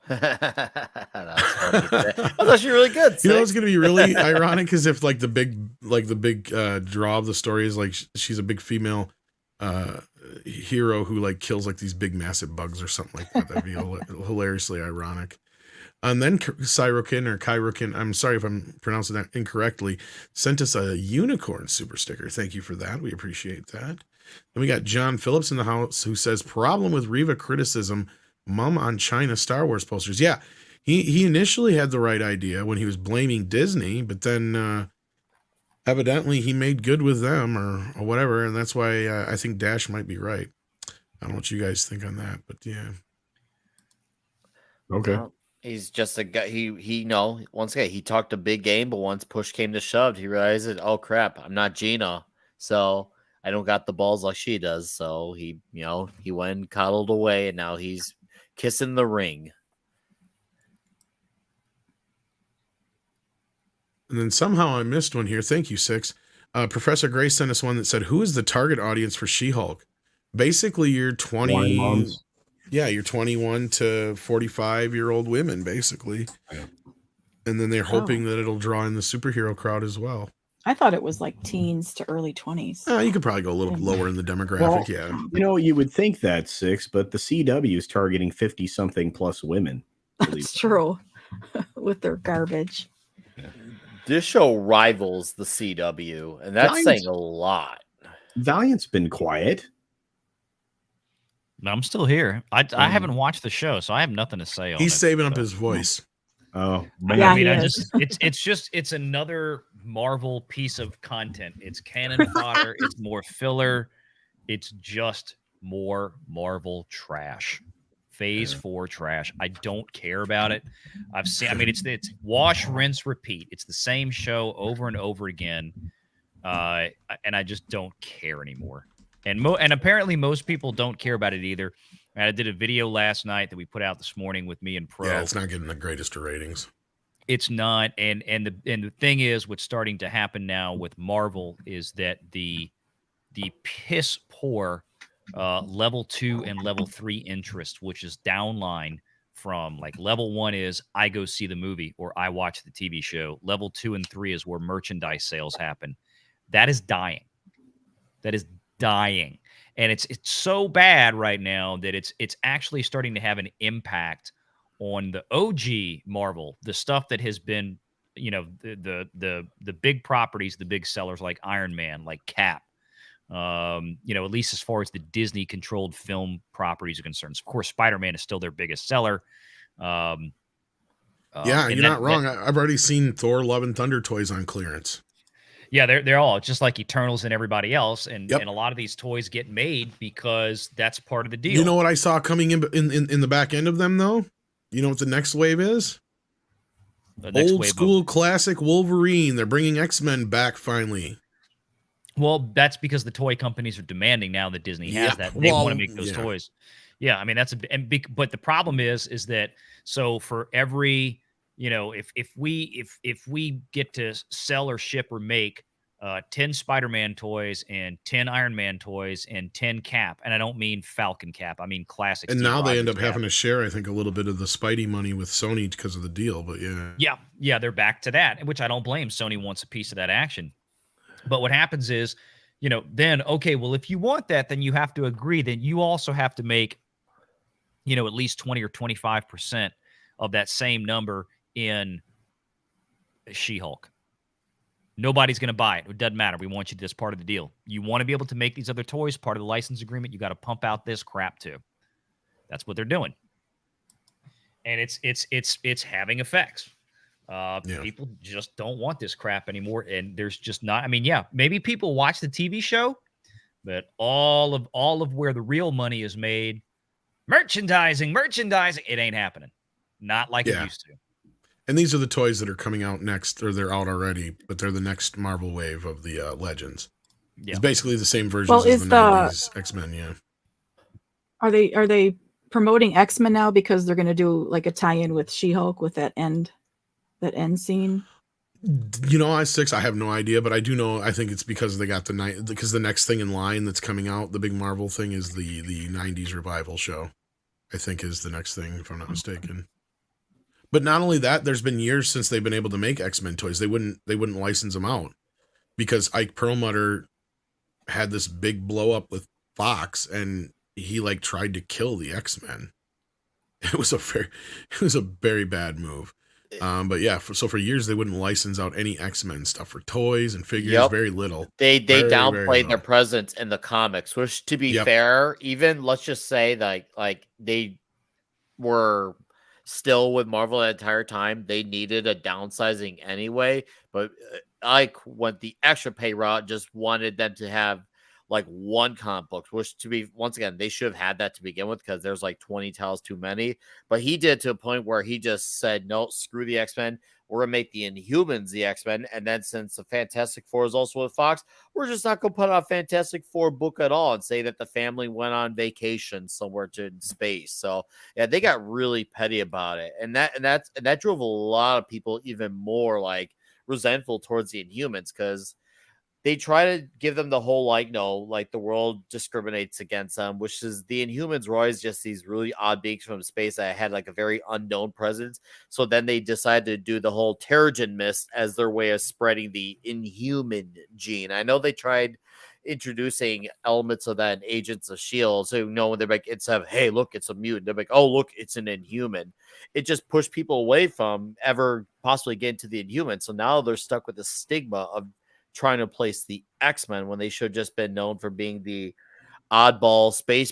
That's funny. That's actually really good. It's going to be really ironic because if the big draw of the story is she's a big female hero who kills these big massive bugs or something like that. That'd be hilariously ironic. And then Kyrokin, I'm sorry if I'm pronouncing that incorrectly, sent us a unicorn super sticker. Thank you for that. We appreciate that. Then we got John Phillips in the house who says, problem with Reva criticism, mum on China Star Wars posters. Yeah, he initially had the right idea when he was blaming Disney, but then evidently he made good with them or whatever, and that's why I think Dash might be right. I don't know what you guys think on that, but yeah. Okay. Well, he's just a guy. Once again, he talked a big game, but once push came to shove, he realized that, oh crap, I'm not Gina, so I don't got the balls like she does. So he went and coddled away, and now he's kissing the ring. And then somehow I missed one here. Thank you, 6. Professor Gray sent us one that said, who is the target audience for She-Hulk? Basically, you're 20. Yeah, you're 21 to 45-year-old women, basically. Yeah. And then they're hoping that it'll draw in the superhero crowd as well. I thought it was teens to early 20s. You could probably go a little lower in the demographic, yeah. You would think that's 6, but the CW is targeting 50-something plus women. That's true. With their garbage. Yeah. This show rivals the CW, and that's saying a lot. Valiant's been quiet. I'm still here. I haven't watched the show, so I have nothing to say on it. He's saving up his voice. Oh man. Yeah, I mean, he I is. just it's another Marvel piece of content. It's cannon fodder. It's more filler. It's just more Marvel trash. Phase 4 trash. I don't care about it. I've seen. I mean, it's wash, rinse, repeat. It's the same show over and over again, and I just don't care anymore. And apparently most people don't care about it either. And I did a video last night that we put out this morning with me and Pro. Yeah, it's not getting the greatest of ratings. It's not, and the thing is, what's starting to happen now with Marvel is that the piss poor level 2 and level 3 interest, which is downline from like level 1 is I go see the movie or I watch the TV show. Level 2 and 3 is where merchandise sales happen. That is dying. That is dying. And it's so bad right now that it's actually starting to have an impact on the OG Marvel, the stuff that has been, the big properties, the big sellers like Iron Man, like Cap, at least as far as the Disney controlled film properties are concerned. Of course, Spider-Man is still their biggest seller. Yeah, you're not wrong. I've already seen Thor Love and Thunder toys on clearance. Yeah, they're all just like Eternals and everybody else, and Yep. and a lot of these toys get made because that's part of the deal. You know what I saw coming in the back end of them though? You know what the next wave is? The next Old wave school classic Wolverine. They're bringing X-Men back finally. Well, that's because the toy companies are demanding now that Disney has Yeah, that. They well, want to make those yeah. toys. Yeah, I mean but the problem is that so for every, if we get to sell or ship or make 10 Spider-Man toys and 10 Iron Man toys and 10 Cap, and I don't mean Falcon Cap, I mean classic. And Steve now they end Rogers up Cap. having to share, I think, a little bit of the Spidey money with Sony because of the deal. But Yeah, they're back to that, which I don't blame. Sony wants a piece of that action. But what happens is, then, okay, well, if you want that, then you have to agree that you also have to make, at least 20 or 25% of that same number in She-Hulk. Nobody's going to buy it. It doesn't matter. We want you to, this part of the deal. You want to be able to make these other toys, part of the license agreement, you got to pump out this crap too. That's what they're doing. And it's having effects. People just don't want this crap anymore, and there's just not. I mean, yeah, maybe people watch the TV show, but all of where the real money is made, merchandising, it ain't happening. Not like it used to. And these are the toys that are coming out next, or they're out already, but they're the next Marvel wave of the Legends. Yeah. It's basically the same versions as the 90s X-Men. Yeah. Are they promoting X-Men now because they're going to do like a tie-in with She-Hulk with that end scene? I have no idea, but I do know. I think it's because they got because the next thing in line that's coming out, the big Marvel thing, is the 90s revival show. I think is the next thing, if I'm not mistaken. But not only that, there's been years since they've been able to make X-Men toys. They wouldn't license them out because Ike Perlmutter had this big blow up with Fox, and he tried to kill the X-Men. It was a very bad move. But yeah, for years they wouldn't license out any X-Men stuff for toys and figures. Yep. Very little. They downplayed their presence in the comics, which, to be fair, even let's just say like they were still with Marvel the entire time. They needed a downsizing anyway, but Ike went the extra pay route, just wanted them to have like one comic book, which, to be, once again, they should have had that to begin with because there's like 20 titles too many. But he did to a point where he just said, no, screw the X-Men. We're going to make the Inhumans the X-Men. And then since the Fantastic Four is also with Fox, we're just not going to put out a Fantastic Four book at all and say that the family went on vacation somewhere to space. So yeah, they got really petty about it. And that drove a lot of people even more like resentful towards the Inhumans because they try to give them the whole, the world discriminates against them, which is the Inhumans were always just these really odd beings from space that had like a very unknown presence. So then they decided to do the whole Terrigen Mist as their way of spreading the Inhuman gene. I know they tried introducing elements of that in Agents of S.H.I.E.L.D. So, when they're like, hey, look, it's a mutant. They're like, oh, look, it's an Inhuman. It just pushed people away from ever possibly getting to the Inhuman. So now they're stuck with the stigma of trying to place the X-Men when they should have just been known for being the oddball space,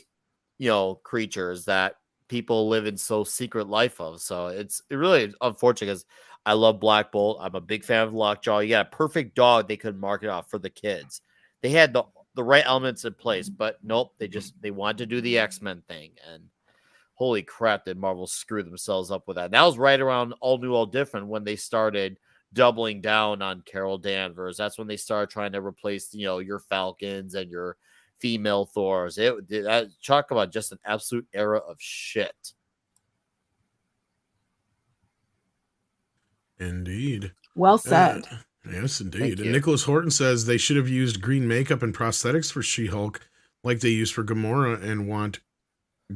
creatures that people live in so secret life of. So it's really unfortunate because I love Black Bolt. I'm a big fan of Lockjaw. You got a perfect dog they could market off for the kids. They had the right elements in place, but nope, they wanted to do the X-Men thing, and holy crap, did Marvel screw themselves up with that. And that was right around All New, All Different when they started doubling down on Carol Danvers. That's when they started trying to replace, your Falcons and your female Thors. Talk about just an absolute era of shit. Indeed. Well said. Yes, Thank indeed. you. And Nicholas Horton says they should have used green makeup and prosthetics for She-Hulk like they used for Gamora, and want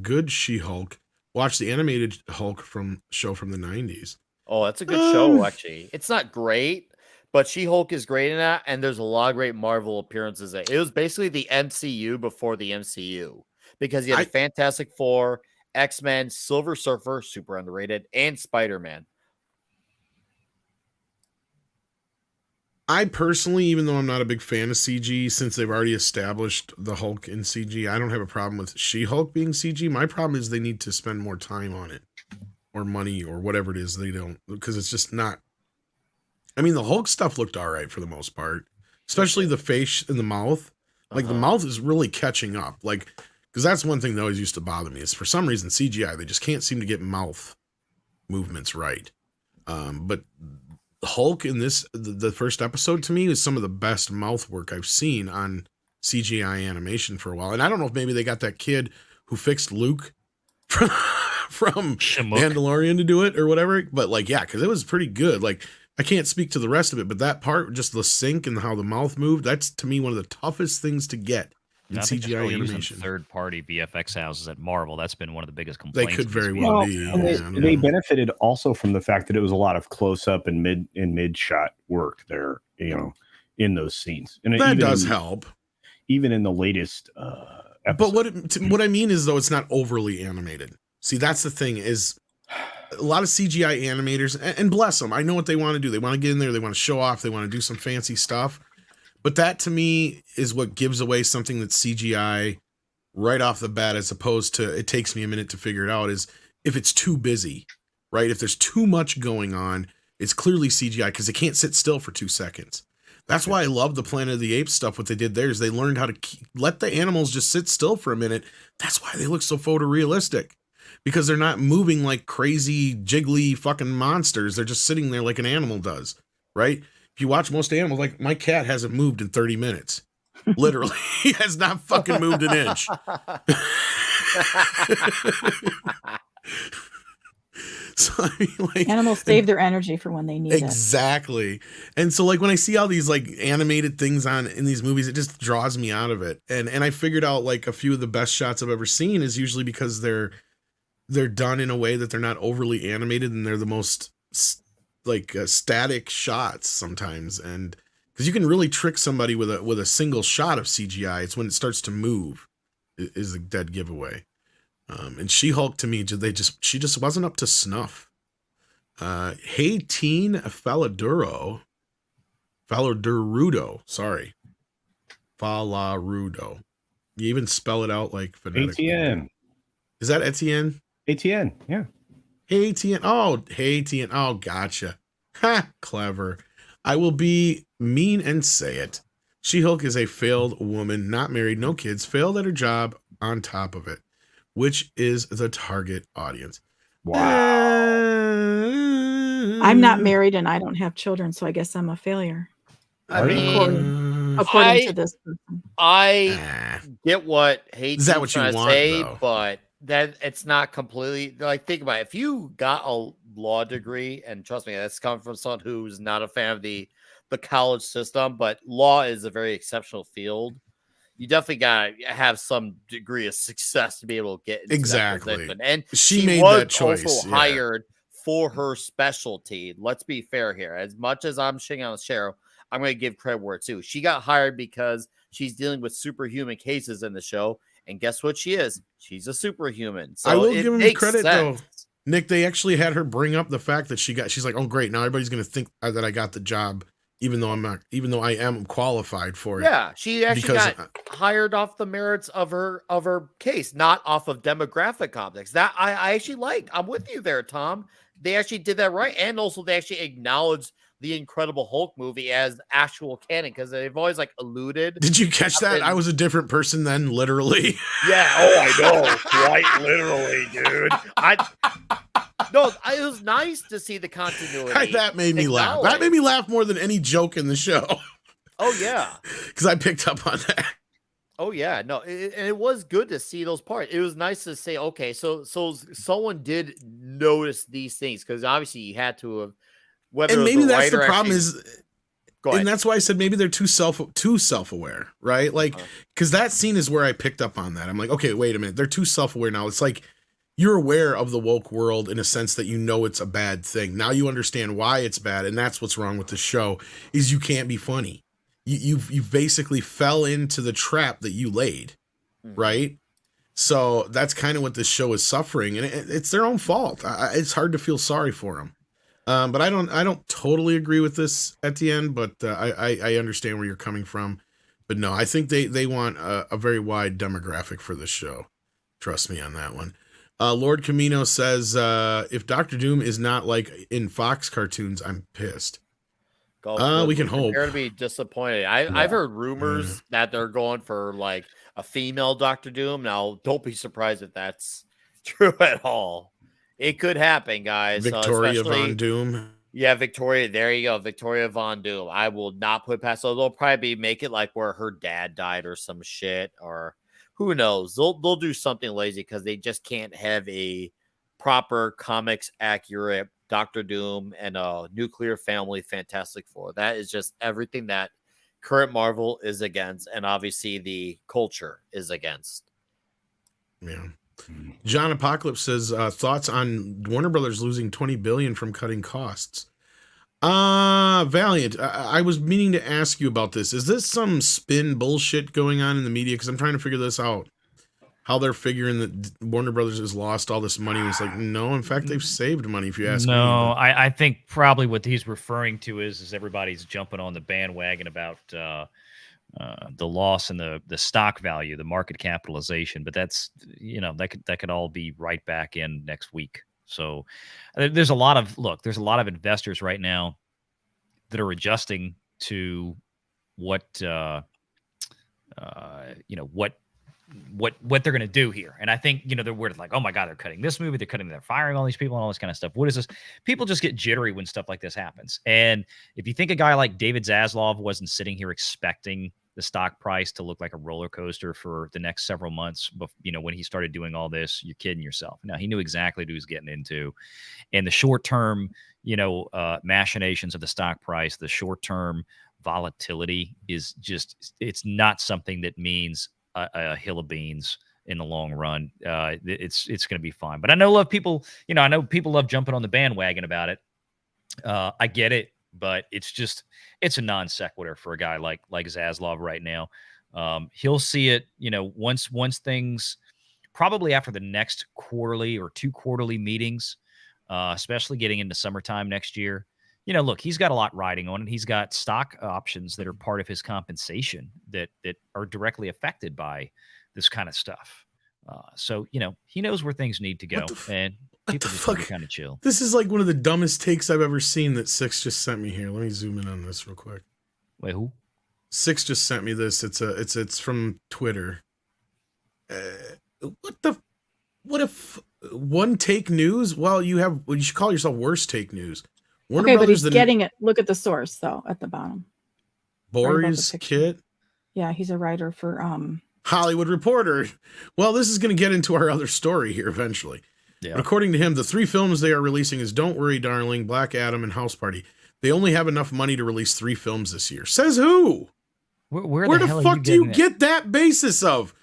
good She-Hulk. Watch the animated Hulk show from the 90s. Oh, that's a good show, actually. It's not great, but She-Hulk is great in that, and there's a lot of great Marvel appearances. It was basically the MCU before the MCU, because you had the Fantastic Four, X-Men, Silver Surfer, super underrated, and Spider-Man. I personally, even though I'm not a big fan of CG, since they've already established the Hulk in CG, I don't have a problem with She-Hulk being CG. My problem is they need to spend more time on it, or money, or whatever it is. They don't, because it's just not. I mean, the Hulk stuff looked all right for the most part, especially the face and the mouth. Like the mouth is really catching up. Like, because that's one thing that always used to bother me is for some reason CGI, they just can't seem to get mouth movements right. But Hulk in the first episode to me is some of the best mouth work I've seen on CGI animation for a while. And I don't know if maybe they got that kid who fixed Luke from Mandalorian to do it or whatever. But like, yeah, because it was pretty good. Like, I can't speak to the rest of it, but that part, just the sync and how the mouth moved, that's to me one of the toughest things to get in CGI really animation. Third-party VFX houses at Marvel. That's been one of the biggest complaints. They could very well be. They benefited also from the fact that it was a lot of close-up and mid shot work there, in those scenes. And that does help. Even in the latest episode. But what I mean is, though, it's not overly animated. See, that's the thing is, a lot of CGI animators, and bless them, I know what they want to do. They want to get in there, they want to show off, they want to do some fancy stuff. But that to me is what gives away something that's CGI right off the bat, as opposed to it takes me a minute to figure it out, is if it's too busy, right? If there's too much going on, it's clearly CGI because it can't sit still for 2 seconds. That's why I love the Planet of the Apes stuff. What they did there is they learned how to let the animals just sit still for a minute. That's why they look so photorealistic. Because they're not moving like crazy, jiggly fucking monsters. They're just sitting there like an animal does, right? If you watch most animals, like my cat hasn't moved in 30 minutes. Literally, he has not fucking moved an inch. So I mean, like, animals save their energy for when they need it. Exactly. And so like when I see all these like animated things in these movies, it just draws me out of it. And I figured out like a few of the best shots I've ever seen is usually because they're done in a way that they're not overly animated, and they're the most static shots sometimes. And because you can really trick somebody with a single shot of CGI, it's when it starts to move is a dead giveaway. And She-Hulk to me, she just wasn't up to snuff. Hey Teen Falarudo, sorry, Falarudo. You even spell it out like phonetically. Etienne. Is that Etienne? Etienne, yeah. Hey, Etienne. Oh, hey, Etienne. Oh, gotcha. Ha, clever. I will be mean and say it. She-Hulk is a failed woman, not married, no kids, failed at her job on top of it, which is the target audience. Wow. I'm not married and I don't have children, so I guess I'm a failure. I mean, according to this person. I get what is that what you want, say, though? but that it's not completely like, think about it. If you got a law degree, and trust me, that's coming from someone who's not a fan of the college system, but law is a very exceptional field. You definitely gotta have some degree of success to be able to get into exactly. That position. And she made that choice. Also hired for her specialty. Let's be fair here. As much as I'm shitting on Cheryl, I'm going to give credit where it's due. She got hired because she's dealing with superhuman cases in the show. And guess what she is? She's a superhuman. So I will give him credit, though. Nick, they actually had her bring up the fact that she's like, oh, great. Now everybody's going to think that I got the job even though I am qualified for it. Yeah, she actually Because got hired off the merits of her case, not off of demographic complex. That I actually like. I'm with you there, Tom. They actually did that right, and also they actually acknowledged the Incredible Hulk movie as actual canon because they've always like alluded. Did you catch that? I was a different person then, literally. Yeah. Oh, I know. Quite literally, dude. It was nice to see the continuity. That made me laugh. That made me laugh more than any joke in the show. Oh yeah, because I picked up on that. Oh yeah, no, and it was good to see those parts. It was nice to say, okay, so someone did notice these things because obviously you had to have. Whether and maybe that's the writer problem actually, and that's why I said maybe they're too self-aware, right? Like, because that scene is where I picked up on that. I'm like, okay, wait a minute, they're too self-aware now. It's like you're aware of the woke world in a sense that you know it's a bad thing. Now you understand why it's bad, and that's what's wrong with the show is you can't be funny. You basically fell into the trap that you laid, right? So that's kind of what this show is suffering, and it's their own fault. It's hard to feel sorry for them. But I don't totally agree with this at the end, but I understand where you're coming from. But no, I think they want a very wide demographic for this show. Trust me on that one. Lord Camino says, if Dr. Doom is not like in Fox cartoons, I'm pissed. We can hope. They're to be disappointed. I've heard rumors that they're going for like a female Dr. Doom. Now, don't be surprised if that's true at all. It could happen, guys. Victoria Von Doom. Yeah, Victoria. There you go. Victoria Von Doom. I will not put past. So they'll probably make it like where her dad died or some shit, or who knows. They'll do something lazy because they just can't have a proper comics accurate Doctor Doom and a nuclear family Fantastic Four. That is just everything that current Marvel is against, and obviously the culture is against. Yeah. John Apocalypse says, thoughts on Warner Brothers losing $20 billion from cutting costs. Valiant, I was meaning to ask you about this. Is this some spin bullshit going on in the media? Because I'm trying to figure this out. How they're figuring that Warner Brothers has lost all this money. It's like, no, in fact, they've saved money, if you ask me. No, I think probably what he's referring to is everybody's jumping on the bandwagon about the loss in the stock value, the market capitalization, but that's, that could all be right back in next week. So there's a lot of investors right now that are adjusting to what they're going to do here. And I think, they're worried like, oh my God, they're cutting this movie. They're firing all these people and all this kind of stuff. What is this? People just get jittery when stuff like this happens. And if you think a guy like David Zaslav wasn't sitting here expecting the stock price to look like a roller coaster for the next several months, when he started doing all this, you're kidding yourself. Now, he knew exactly what he was getting into. And the short-term, machinations of the stock price, the short-term volatility is just, it's not something that means a hill of beans in the long run. It's going to be fine. But I know people love jumping on the bandwagon about it. I get it, but it's a non sequitur for a guy like Zaslav right now. He'll see it, once things, probably after the next quarterly or 2 quarterly meetings, especially getting into summertime next year. Look, he's got a lot riding on it. He's got stock options that are part of his compensation that are directly affected by this kind of stuff. So, he knows where things need to go, and people just need to kind of chill. This is like one of the dumbest takes I've ever seen that Six just sent me here. Let me zoom in on this real quick. Wait, who? Six just sent me this. It's from Twitter. What if one take news? Well, you should call yourself worst take news. Warner okay, Brothers, but he's getting it. Look at the source though at the bottom. Boris Kit. Yeah, he's a writer for Hollywood Reporter. Well, this is going to get into our other story here eventually. Yeah. But according to him, the 3 films they are releasing is Don't Worry, Darling, Black Adam, and House Party. They only have enough money to release 3 films this year. Says who? Where the fuck do you get that basis of?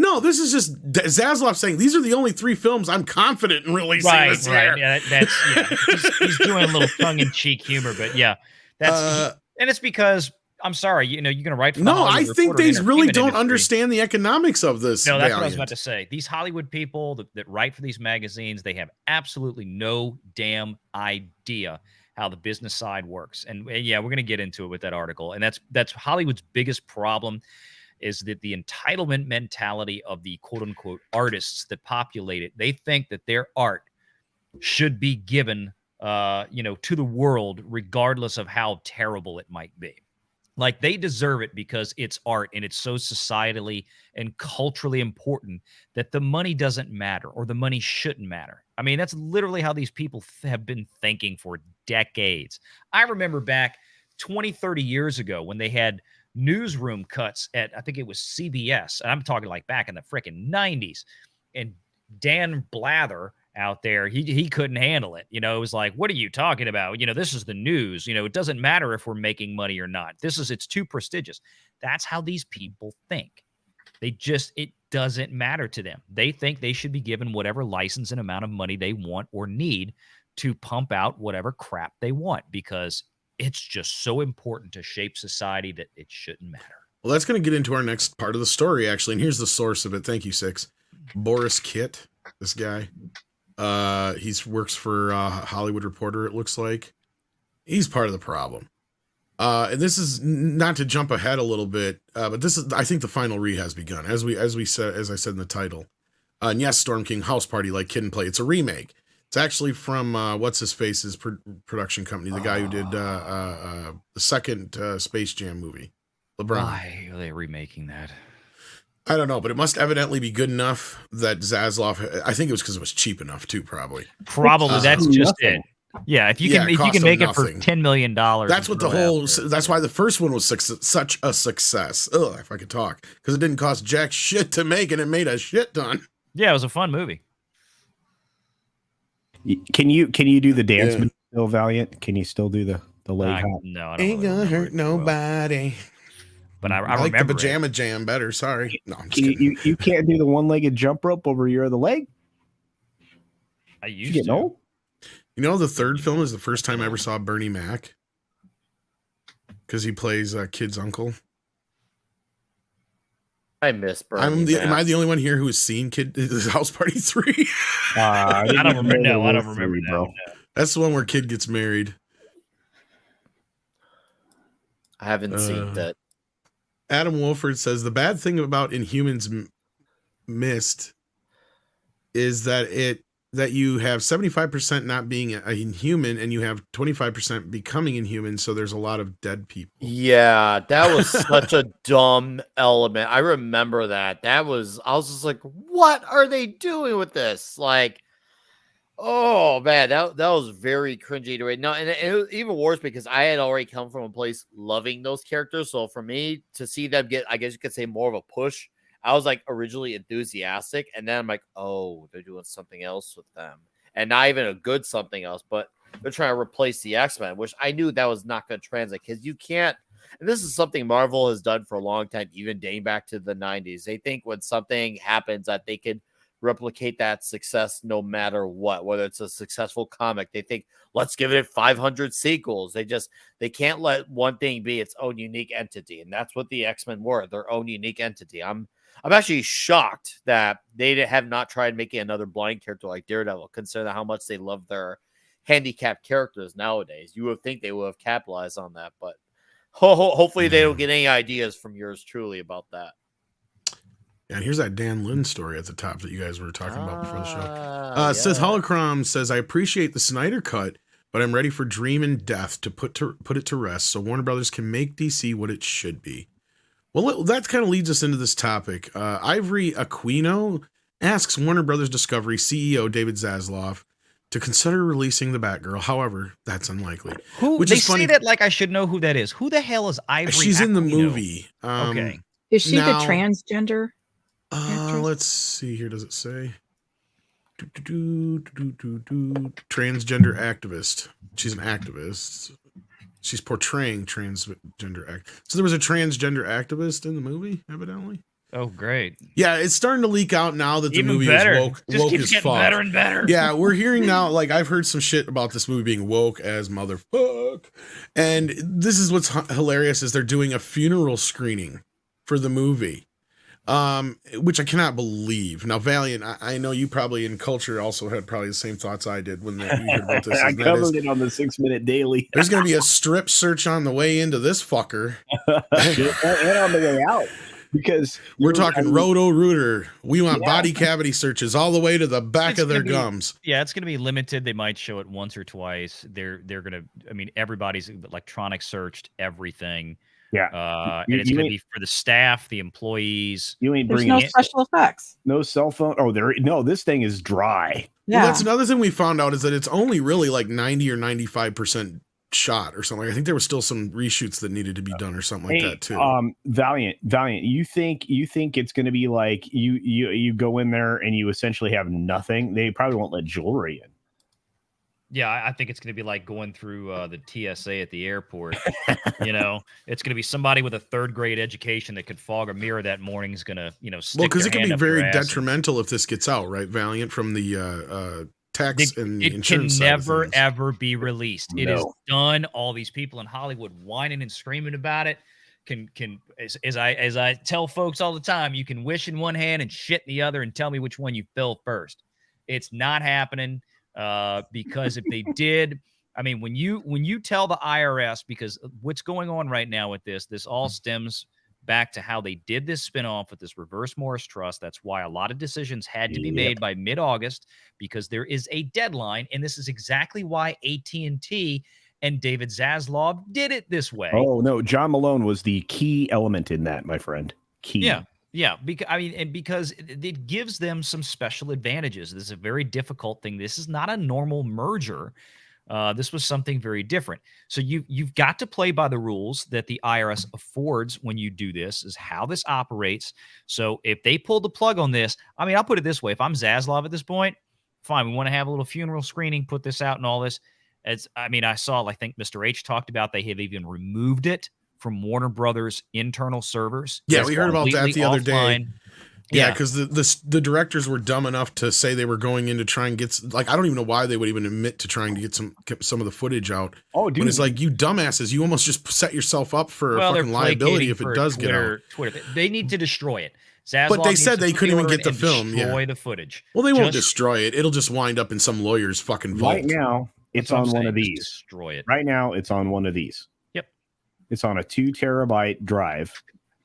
No, this is just Zaslav saying these are the only 3 films I'm confident in releasing this year. Yeah, he's doing a little tongue-in-cheek humor, but yeah, and it's because I'm sorry, you're going to write for the Hollywood I think Reporter they really don't industry. Understand the economics of this. No, that's what I was about to say. These Hollywood people that write for these magazines, they have absolutely no damn idea how the business side works. And yeah, we're going to get into it with that article. And that's Hollywood's biggest problem, is that the entitlement mentality of the quote unquote artists that populate it. They think that their art should be given, to the world, regardless of how terrible it might be. Like, they deserve it because it's art and it's so societally and culturally important that the money doesn't matter, or the money shouldn't matter. I mean, that's literally how these people have been thinking for decades. I remember back 20, 30 years ago when they had newsroom cuts at, I think it was CBS. And I'm talking like back in the freaking 90s. And Dan Blather out there, he couldn't handle it. It was like, what are you talking about? This is the news. It doesn't matter if we're making money or not. It's too prestigious. That's how these people think. It doesn't matter to them. They think they should be given whatever license and amount of money they want or need to pump out whatever crap they want, because it's just so important to shape society that it shouldn't matter. Well, that's going to get into our next part of the story, actually. And here's the source of it. Thank you, Six. Boris Kitt, this guy. He works for Hollywood Reporter, it looks like. He's part of the problem. And this is not to jump ahead a little bit, but this is, I think, the final read has begun, as I said in the title. And yes, Storm King House Party, like Kid and Play. It's a remake. It's actually from what's his face's production company, the guy who did the second Space Jam movie, LeBron. Why are they remaking that? I don't know, but it must evidently be good enough that Zaslav. I think it was because it was cheap enough too, probably. Probably that's just it. Yeah, if you can make it for $10 million, that's what the whole. That's why the first one was such a success. Ugh, if I could talk, because it didn't cost jack shit to make, and it made a shit ton. Yeah, it was a fun movie. Can you do the dance still, Valiant? Can you still do the leg hop? No, I don't ain't gonna hurt nobody. But I like remember the pajama jam better. Sorry, no, I'm just kidding. You can't do the one-legged jump rope over your other leg. I used to. Old? The third film is the first time I ever saw Bernie Mac, because he plays Kid's uncle. I miss Bernie. Am I the only one here who has seen House Party 3? I don't remember. No, I don't remember that, bro. That's the one where Kid gets married. I haven't seen that. Adam Wolford says the bad thing about Inhumans Missed is that you have 75% not being a inhuman, and you have 25% becoming inhuman. So there's a lot of dead people. Yeah, that was such a dumb element. I remember that. I was just like, what are they doing with this? Like, oh man, that was very cringy to read. No, and it was even worse because I had already come from a place loving those characters. So for me to see them get, I guess you could say, more of a push, I was like originally enthusiastic, and then I'm like, oh, they're doing something else with them, and not even a good something else, but they're trying to replace the X-Men, which I knew that was not going to translate, because you can't. And this is something Marvel has done for a long time, even dating back to the 90s. They think when something happens that they could replicate that success no matter what, whether it's a successful comic. They think, let's give it 500 sequels. They can't let one thing be its own unique entity, and that's what the X-Men were, their own unique entity. I'm actually shocked that they have not tried making another blind character like Daredevil, considering how much they love their handicapped characters nowadays. You would think they would have capitalized on that, but hopefully they don't get any ideas from yours truly about that. And here's that Dan Lin story at the top that you guys were talking about before the show. Says Holocron says, I appreciate the Snyder cut, but I'm ready for Dream and Death to put it to rest so Warner Brothers can make DC what it should be. Well, that kind of leads us into this topic. Ivory Aquino asks Warner Brothers Discovery CEO David Zaslav to consider releasing the Batgirl. However, that's unlikely. Which is funny. Say that like I should know who that is. Who the hell is Ivory She's Aquino? In the movie. Okay. Is she the transgender? Let's see here. Does it say? Transgender activist. She's an activist. She's portraying transgender act. So there was a transgender activist in the movie, evidently. Oh, great. Yeah, it's starting to leak out now that the Even movie better. is woke keeps as getting fuck. better and better. Yeah, we're hearing now, like, I've heard some shit about this movie being woke as motherfuck. And this is what's hilarious is they're doing a funeral screening for the movie. Which I cannot believe. Now, Valiant, I know you probably in culture also had probably the same thoughts I did when you heard about this. I and that covered is, it on the 6 Minute Daily. there's going to be a strip search on the way into this fucker. And on the way out. Because We're talking Roto-Rooter. We want Yeah. body cavity searches all the way to the back It's of their gonna be- gums. Yeah, it's going to be limited. They might show it once or twice. They're going to. I mean, everybody's electronic searched everything. Yeah. And it's You going to ain't- be for the staff, the employees. You ain't There's bringing no it. special effects. No cell phone. Oh, no, this thing is dry. Yeah. Well, that's another thing we found out is that it's only really like 90 or 95% shot or something. I think there was still some reshoots that needed to be done or something like that too. Valiant, you think it's going to be like you go in there and you essentially have nothing? They probably won't let jewelry in. Yeah, I think it's going to be like going through the TSA at the airport. It's going to be somebody with a 3rd grade education that could fog a mirror that morning is going to, stick Well, because their it could hand be up their very ass and- detrimental if this gets out, right? Valiant from the tax and It can insurance side of never things. ever be released. It is No. done. All these people in Hollywood whining and screaming about it. As I tell folks all the time, you can wish in one hand and shit in the other, and tell me which one you fill first. It's not happening because if they did, I mean, when you tell the IRS, because what's going on right now with this all stems back to how they did this spinoff with this Reverse Morris Trust. That's why a lot of decisions had to be made by mid-August, because there is a deadline, and this is exactly why AT&T and David Zaslav did it this way. Oh no, John Malone was the key element in that, my friend. Key. Yeah, because it gives them some special advantages. This is a very difficult thing. This is not a normal merger. This was something very different. So you've got to play by the rules that the IRS affords when you do this, is how this operates. So if they pull the plug on this, I mean, I'll put it this way. If I'm Zaslav at this point, fine, we want to have a little funeral screening, put this out and all this. I think Mr. H talked about they have even removed it from Warner Brothers internal servers. Yeah, It's we heard about that completely the other day. offline. Yeah, because the directors were dumb enough to say they were going in to try and get I don't even know why they would even admit to trying to get some of the footage out. Oh, dude, when it's like, you dumbasses, you almost just set yourself up for fucking liability if it does get out. Twitter. They need to destroy it. But they said they couldn't even get the film. film. Destroy Yeah, the footage. well, they won't destroy it. It'll just wind up in some lawyer's fucking vault. right now it's That's what on I'm one saying, of just these. Destroy it. Right now it's on one of these. Yep. It's on a 2 terabyte drive.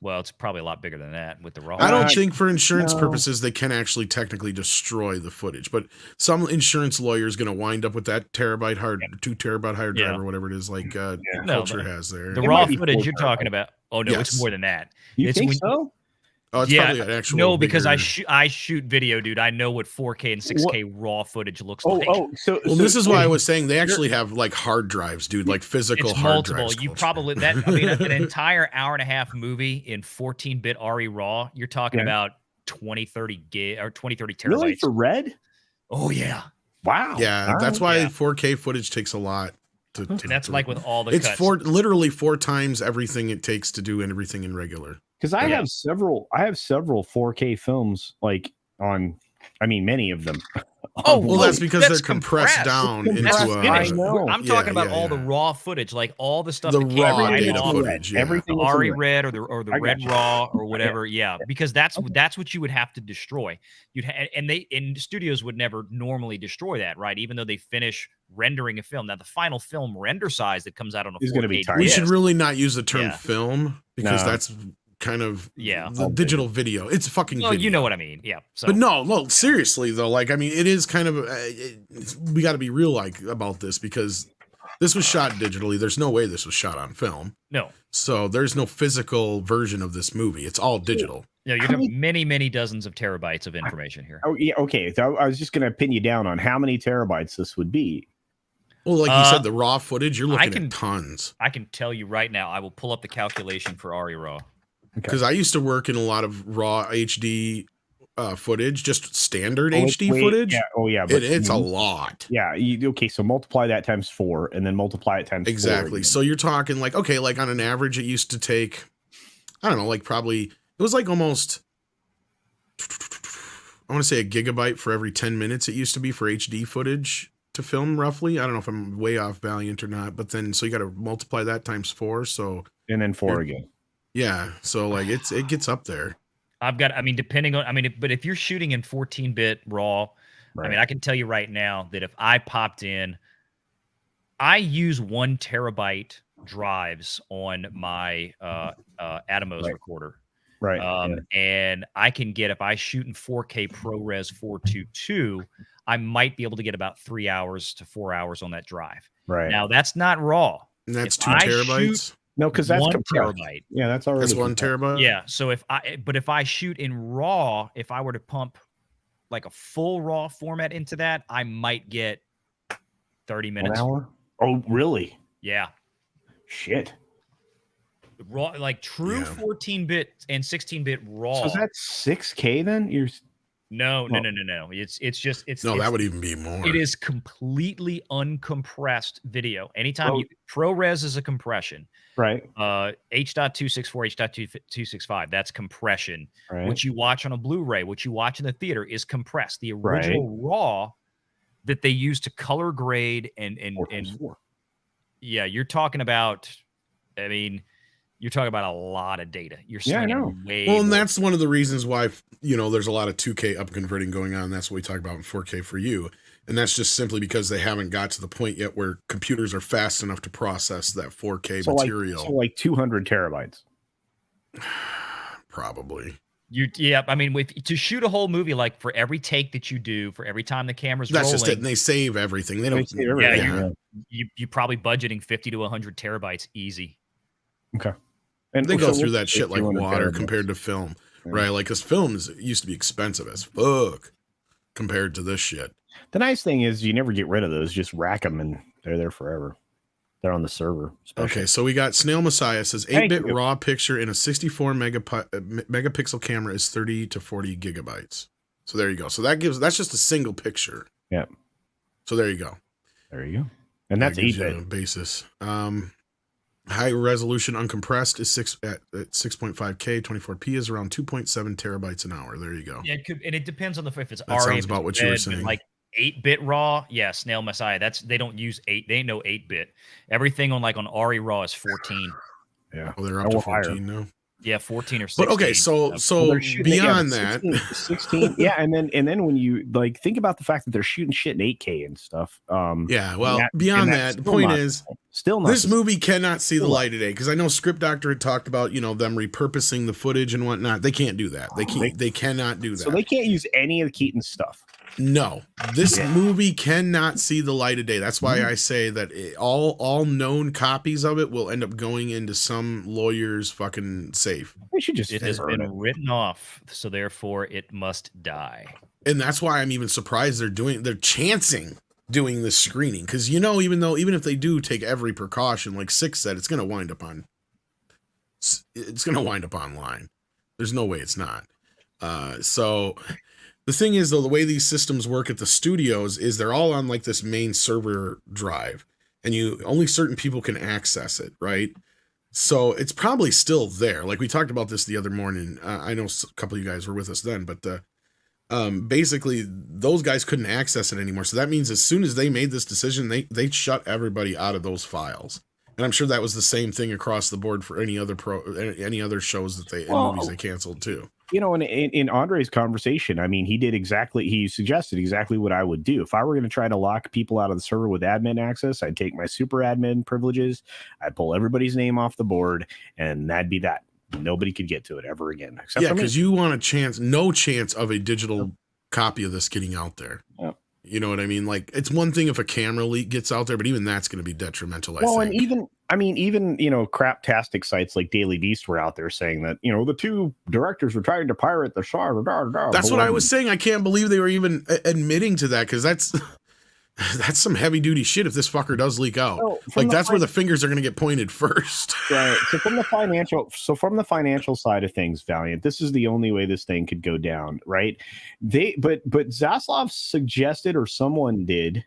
Well, it's probably a lot bigger than that with the raw. I don't Uh, think for insurance no. purposes they can actually technically destroy the footage, but some insurance lawyer is going to wind up with that 2 terabyte hard drive Yeah. or whatever it is, like No, Culture but has there. The It raw might be footage 4 you're talking terabytes. about. Oh no, it's Yes. more than that. You It's think when- so? Oh, it's Yeah, probably an actual. No, because bigger- I shoot video, dude. I know what 4K and 6K raw footage looks like. So Well, this is why I was saying they actually have like hard drives, dude, like physical It's hard multiple. drives. You Culture. probably an entire hour and a half movie in 14-bit RE raw. You're talking Yeah. about 20, 30 gig or 20, 30 terabytes. really for red? Oh yeah. Wow. Yeah, All that's right. why Yeah. 4K footage takes a lot. And that's like with all the it's cuts. literally 4 times everything it takes to do everything in regular. Because I Yeah. have several 4K films many of them. Oh, Well, that's because that's they're compressed down into That's a. finished. I know. I'm talking about yeah, all the yeah. raw footage, like all the stuff The that came raw right data off footage. Yeah. Everything the that's in RE red. red or the I red got you. raw or whatever. Yeah, because that's what you would have to destroy. And studios would never normally destroy that, right? Even though they finish rendering a film. Now the final film render size that comes out on a Is 4K gonna be tiny. We disc- should really not use the term Yeah. film because No. that's kind of Yeah. the digital video. It's fucking Well, video. you know what I mean. Yeah. So But no, seriously though, like I mean, it is kind of we got to be real like about this because this was shot digitally. There's no way this was shot on film, no. so there's no physical version of this movie. It's all digital. No, you're talking many dozens of terabytes of information here. Oh yeah, okay. So I was just going to pin you down on how many terabytes this would be. Well, like you said, the raw footage, you're looking can- at tons. I can tell you right now. I will pull up the calculation for RE raw. Because I used to work in a lot of raw HD footage, just standard Oh, HD wait, footage. Yeah. Oh yeah. But It's a lot. Yeah. Okay. So multiply that times 4, and then multiply it times 4 Exactly. again. So you're talking like, okay, like on an average, it used to take, I don't know, like probably, it was like almost, I want to say a gigabyte for every 10 minutes it used to be for HD footage to film roughly. I don't know if I'm way off Valiant or not, but then, so you got to multiply that times 4. So and then 4 again. yeah. So like it gets up there. I mean, depending on, I mean, but if you're shooting in 14-bit RAW, I mean, I can tell you right now that if I popped in, I use 1 terabyte drives on my Atomos recorder. Right. And I can get, if I shoot in 4K ProRes 422, I might be able to get about 3 hours to 4 hours on that drive. Right. Now that's not raw. And that's If 2 I terabytes. shoot No, because that's 1 compressed. terabyte. Yeah, that's already That's 1 compressed. terabyte. Yeah. So if I shoot in raw, if I were to pump like a full raw format into that, I might get 30 minutes. 1 hour? Oh, really? Yeah. Shit. Raw, like true 14-bit and 16-bit raw. So is that 6K then? No. It's just that would even be more. It is completely uncompressed video. Anytime ProRes is a compression. Right. H.264, H.265, that's compression. Right. What you watch on a Blu-ray, what you watch in the theater is compressed. The original raw that they use to color grade and yeah, you're talking about, I mean, you're talking about a lot of data. You're slinging way well, and more. that's one of the reasons why, there's a lot of 2K up converting going on. That's what we talk about in 4K for you. And that's just simply because they haven't got to the point yet where computers are fast enough to process that 4K material. So like 200 terabytes. Probably. I mean, to shoot a whole movie, like for every take that you do, for every time the camera's rolling. That's just it. And they save everything. They don't. Save everything. You're probably budgeting 50 to 100 terabytes easy. Okay. And they go through that shit like water compared to film, right? Like, because films used to be expensive as fuck compared to this shit. The nice thing is you never get rid of those. Just rack them and they're there forever. They're on the server. Okay, so we got Snail Messiah says 8-bit raw picture in a 64 megapixel camera is 30 to 40 gigabytes. So there you go. So that's just a single picture. Yeah. So there you go. There you go. And that's 8-bit basis. High resolution uncompressed is at 6.5K. 24p is around 2.7 terabytes an hour. There you go. Yeah, it could, and it depends on if it's that sounds about what you were saying. Like 8-bit raw, yeah, Snail Messiah. They don't use 8. They ain't no 8-bit. Everything on RE raw is 14. Yeah. Oh, they're up to 14 now. Yeah, 14 or 16. But okay, so beyond that, 16, yeah, and then when you think about the fact that they're shooting shit in 8K and stuff. Yeah, well, beyond that, the point is, this movie cannot see the light of day, because I know Script Doctor had talked about them repurposing the footage and whatnot. They can't do that. They cannot do that. So they can't use any of Keaton stuff. No, this movie cannot see the light of day. That's why I say that all known copies of it will end up going into some lawyer's fucking safe. It has been written off, so therefore it must die. And that's why I'm even surprised they're chancing doing this screening, because even if they do take every precaution, like Six said, it's gonna wind up online. There's no way it's not. So. The thing is, though, the way these systems work at the studios is they're all on this main server drive, and only certain people can access it, right? So it's probably still there. Like we talked about this the other morning. I know a couple of you guys were with us then, but basically those guys couldn't access it anymore. So that means as soon as they made this decision, they shut everybody out of those files. And I'm sure that was the same thing across the board for any other shows that movies they canceled too. In Andre's conversation, I mean, he suggested exactly what I would do. If I were going to try to lock people out of the server with admin access, I'd take my super admin privileges, I'd pull everybody's name off the board, and that'd be that. Nobody could get to it ever again. Because you want no chance of a digital copy of this getting out there. Yeah. You know what I mean? Like, it's one thing if a camera leak gets out there, but even that's going to be detrimental. I think. And even craptastic sites like Daily Beast were out there saying that the two directors were trying to pirate the Shard. That's what I was saying. I can't believe they were even admitting to that, because that's some heavy duty shit. If this fucker does leak out, that's where the fingers are going to get pointed first. Right. So from the financial side of things, Valiant, this is the only way this thing could go down, right? But Zaslav suggested, or someone did,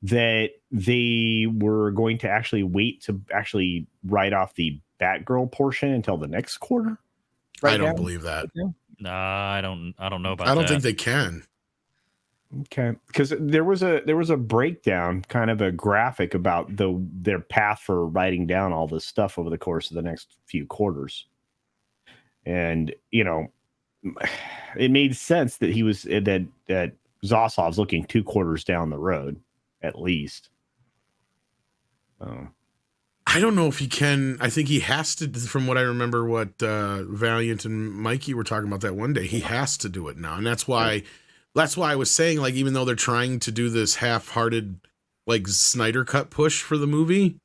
that they were going to actually wait to actually write off the Batgirl portion until the next quarter. I don't believe that. Nah, I don't know about that. I don't think they can. Okay, because there was a breakdown, kind of a graphic about their path for writing down all this stuff over the course of the next few quarters, and it made sense that he was that Zasov's looking 2 quarters down the road, at least. I don't know if he can. I think he has to, from what I remember, what Valiant and Mikey were talking about that one day. He has to do it now, and that's why I was saying, like, even though they're trying to do this half-hearted, like, Snyder cut push for the movie,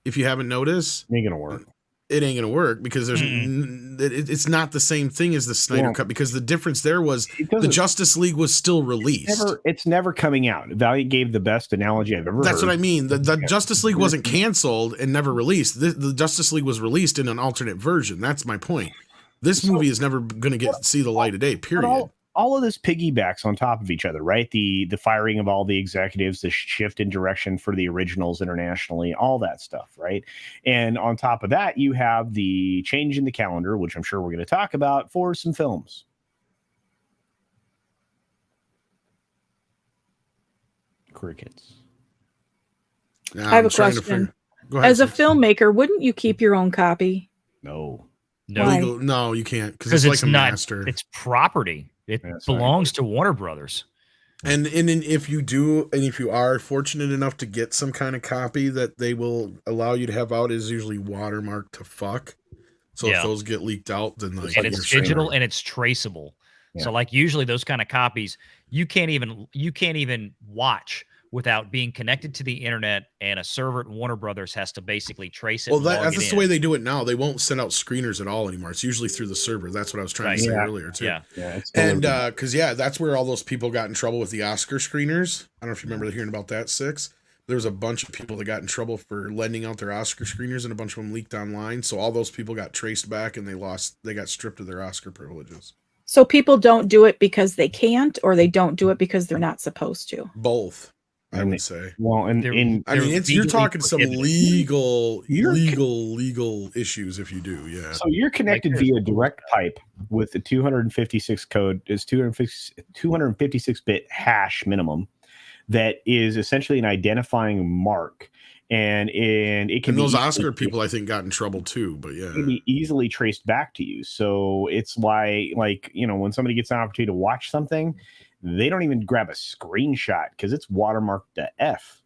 if you haven't noticed, Ain't gonna work. It ain't gonna work because there's it's not the same thing as the Snyder cut, because the difference there was the Justice League was still released. It's never coming out. Valiant gave the best analogy I've ever heard. That's what I mean. The Justice League wasn't canceled and never released. The Justice League was released in an alternate version. That's my point. This movie is never going to see the light of day, period. All of this piggybacks on top of each other, right? The firing of all the executives, the shift in direction for the originals internationally, all that stuff, right? And on top of that, you have the change in the calendar, which I'm sure we're going to talk about, for some films. Crickets. Now I have I'm a trying to question. Go ahead, As a Six. filmmaker, wouldn't you keep your own copy? No. Why? No, you can't, because it's like a master. It's property. It That's belongs to Warner Brothers. And if you do, and if you are fortunate enough to get some kind of copy that they will allow you to have out, is usually watermarked to fuck. So if those get leaked out, then like, And it's digital and it's traceable. Yeah. So like usually those kind of copies, you can't even watch without being connected to the internet, and a server at Warner Brothers has to basically trace it. Well, that's the way they do it now. They won't send out screeners at all anymore. It's usually through the server. That's what I was trying to say earlier too. Yeah. And because that's where all those people got in trouble with the Oscar screeners. I don't know if you remember hearing about that, Six. There was a bunch of people that got in trouble for lending out their Oscar screeners, and a bunch of them leaked online. So all those people got traced back, and they got stripped of their Oscar privileges. So people don't do it because they can't, or they don't do it because they're not supposed to. Both, I would say. Well, you're talking some legal issues if you do, yeah. So you're connected via direct pipe with the 256 code, is 256-bit hash minimum, that is essentially an identifying mark, and it can. And those Oscar people, I think, got in trouble too. But yeah, it can be easily traced back to you. So it's why, like, when somebody gets an opportunity to watch something, they don't even grab a screenshot because it's watermarked to F.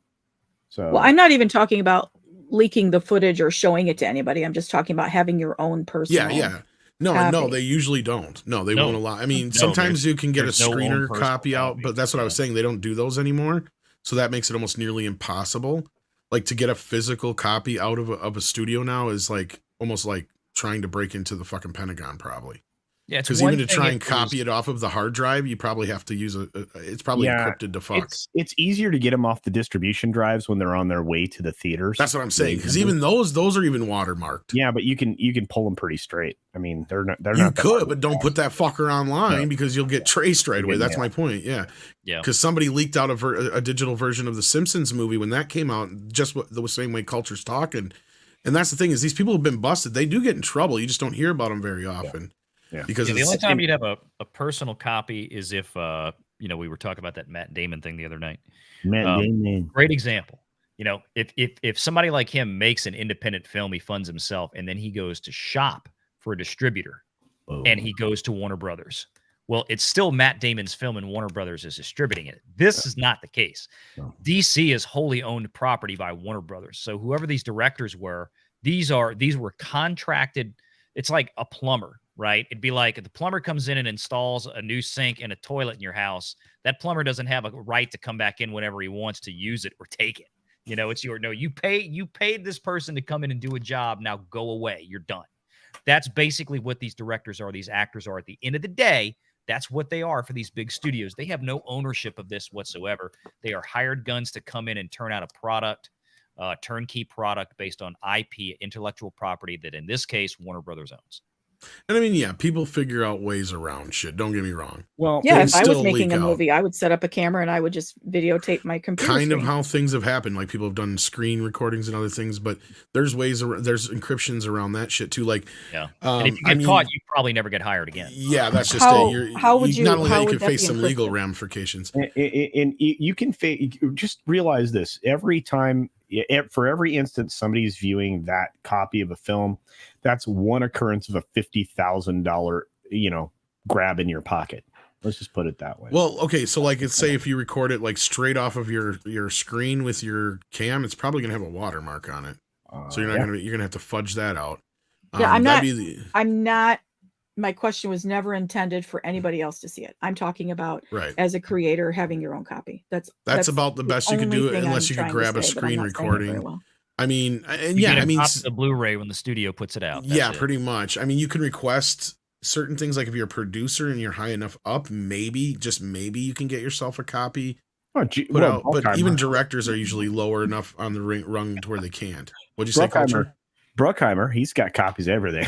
So, well, I'm not even talking about leaking the footage or showing it to anybody. I'm just talking about having your own personal. Yeah. No, they usually don't. No, they won't allow. I mean, sometimes you can get a screener copy out, but that's what I was saying. They don't do those anymore. So that makes it almost nearly impossible. Like, to get a physical copy out of a studio now is like almost like trying to break into the fucking Pentagon, probably. Yeah, because even to try and copy it off of the hard drive, you probably have to use it's probably encrypted to fuck. It's easier to get them off the distribution drives when they're on their way to the theaters. That's what I'm saying. Because even those are even watermarked. Yeah, but you can pull them pretty straight. I mean, they're not. You could, but don't put that fucker online because you'll get traced right away. That's my point. Yeah. Because somebody leaked out a digital version of the Simpsons movie when that came out, just the same way Culture's talking. And that's the thing, is these people have been busted. They do get in trouble. You just don't hear about them very often. Yeah. Because the only time you'd have a personal copy is if we were talking about that Matt Damon thing the other night. Matt Damon, great example. If somebody like him makes an independent film, he funds himself, and then he goes to shop for a distributor, and he goes to Warner Brothers. Well, it's still Matt Damon's film, and Warner Brothers is distributing it. This is not the case. DC is wholly owned property by Warner Brothers. So whoever these directors were, these were contracted. It's like a plumber. Right? It'd be like if the plumber comes in and installs a new sink and a toilet in your house, that plumber doesn't have a right to come back in whenever he wants to use it or take it. It's you paid this person to come in and do a job. Now go away. You're done. That's basically what these directors are. These actors are. At the end of the day, that's what they are for these big studios. They have no ownership of this whatsoever. They are hired guns to come in and turn out a product, turnkey product based on IP, intellectual property that in this case, Warner Brothers owns. And I mean, people figure out ways around shit. Don't get me wrong. Well, yeah, if I was making a movie, I would set up a camera and I would just videotape my computer. Kind of how things have happened. Like, people have done screen recordings and other things, but there's ways there's encryptions around that shit too. Like, and if you get caught, you probably never get hired again. Yeah, that's just how would you? Not only that, you can face some legal ramifications. And you can just realize this every time. For every instance somebody's viewing that copy of a film, that's one occurrence of a $50,000, grab in your pocket. Let's just put it that way. Well, okay, so like let's say if you record it like straight off of your screen with your cam, it's probably gonna have a watermark on it. So you're gonna have to fudge that out. Yeah, I'm not. My question was never intended for anybody else to see it. I'm talking about right. as a creator having your own copy. That's about the best you could do, unless you could grab a screen recording. Well. I mean, and You yeah, get I mean, the Blu-ray when the studio puts it out. Yeah, pretty much. I mean, you can request certain things, like if you're a producer and you're high enough up, maybe, just maybe, you can get yourself a copy put out. But even directors are usually lower enough on the rung to where they can't. What'd you say, Culture? Bruckheimer, he's got copies of everything.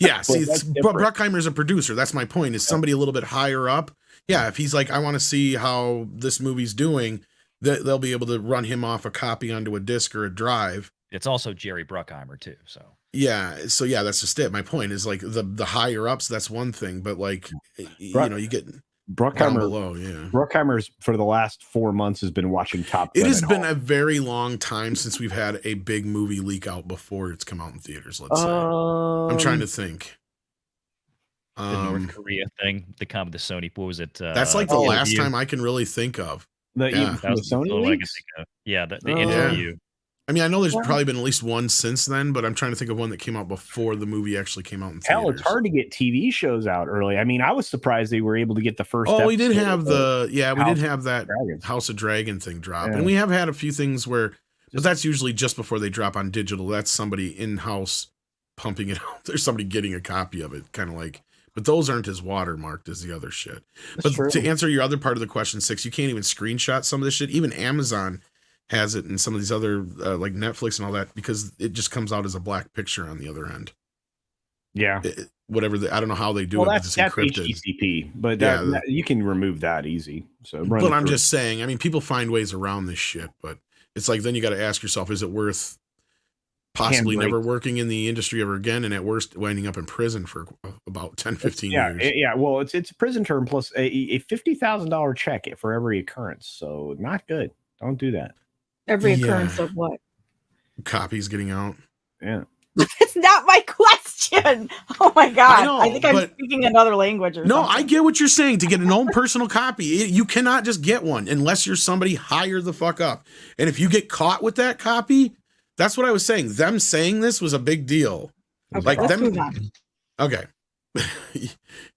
Yeah, see, Bruckheimer's a producer. That's my point. Is somebody a little bit higher up? Yeah, if he's like, I want to see how this movie's doing, they'll be able to run him off a copy onto a disc or a drive. It's also Jerry Bruckheimer too. So yeah, that's just it. My point is like the higher ups. That's one thing, but like you get Bruckheimer below. Yeah, Bruckheimer's for the last 4 months has been watching Top Gun. It has been a very long time since we've had a big movie leak out before it's come out in theaters. Let's say I'm trying to think. The North Korea thing, the Sony. What was it? That's like the last time I can really think of. The Sony leaks? Yeah, the interview. I mean, I know there's probably been at least one since then, but I'm trying to think of one that came out before the movie actually came out in theaters. Hell, it's hard to get TV shows out early. I mean, I was surprised they were able to get the first. Oh, we did have that House of Dragon thing drop, and we have had a few things where, but that's usually just before they drop on digital. That's somebody in-house pumping it out. There's somebody getting a copy of it, kind of like. But those aren't as watermarked as the other shit. But to answer your other part of the question, 6, you can't even screenshot some of this shit. Even Amazon has it, and some of these other like Netflix and all that, because it just comes out as a black picture on the other end. Yeah, I don't know how they do it. That's encrypted. HTTP, but you can remove that easy. So, but I'm just saying. I mean, people find ways around this shit, but it's like then you got to ask yourself: is it worth possibly never working in the industry ever again, and at worst winding up in prison for about 10, 15 years? Yeah. Well, it's a prison term plus a $50,000 check for every occurrence. So not good. Don't do that. Every occurrence of what? Copies getting out. Yeah. That's not my question. Oh my God. I think I'm speaking another language or something. I get what you're saying. To get an own personal copy, you cannot just get one unless you're somebody higher the fuck up. And if you get caught with that copy, that's what I was saying. Them saying this was a big deal. Okay, like let's them. Move on. Okay.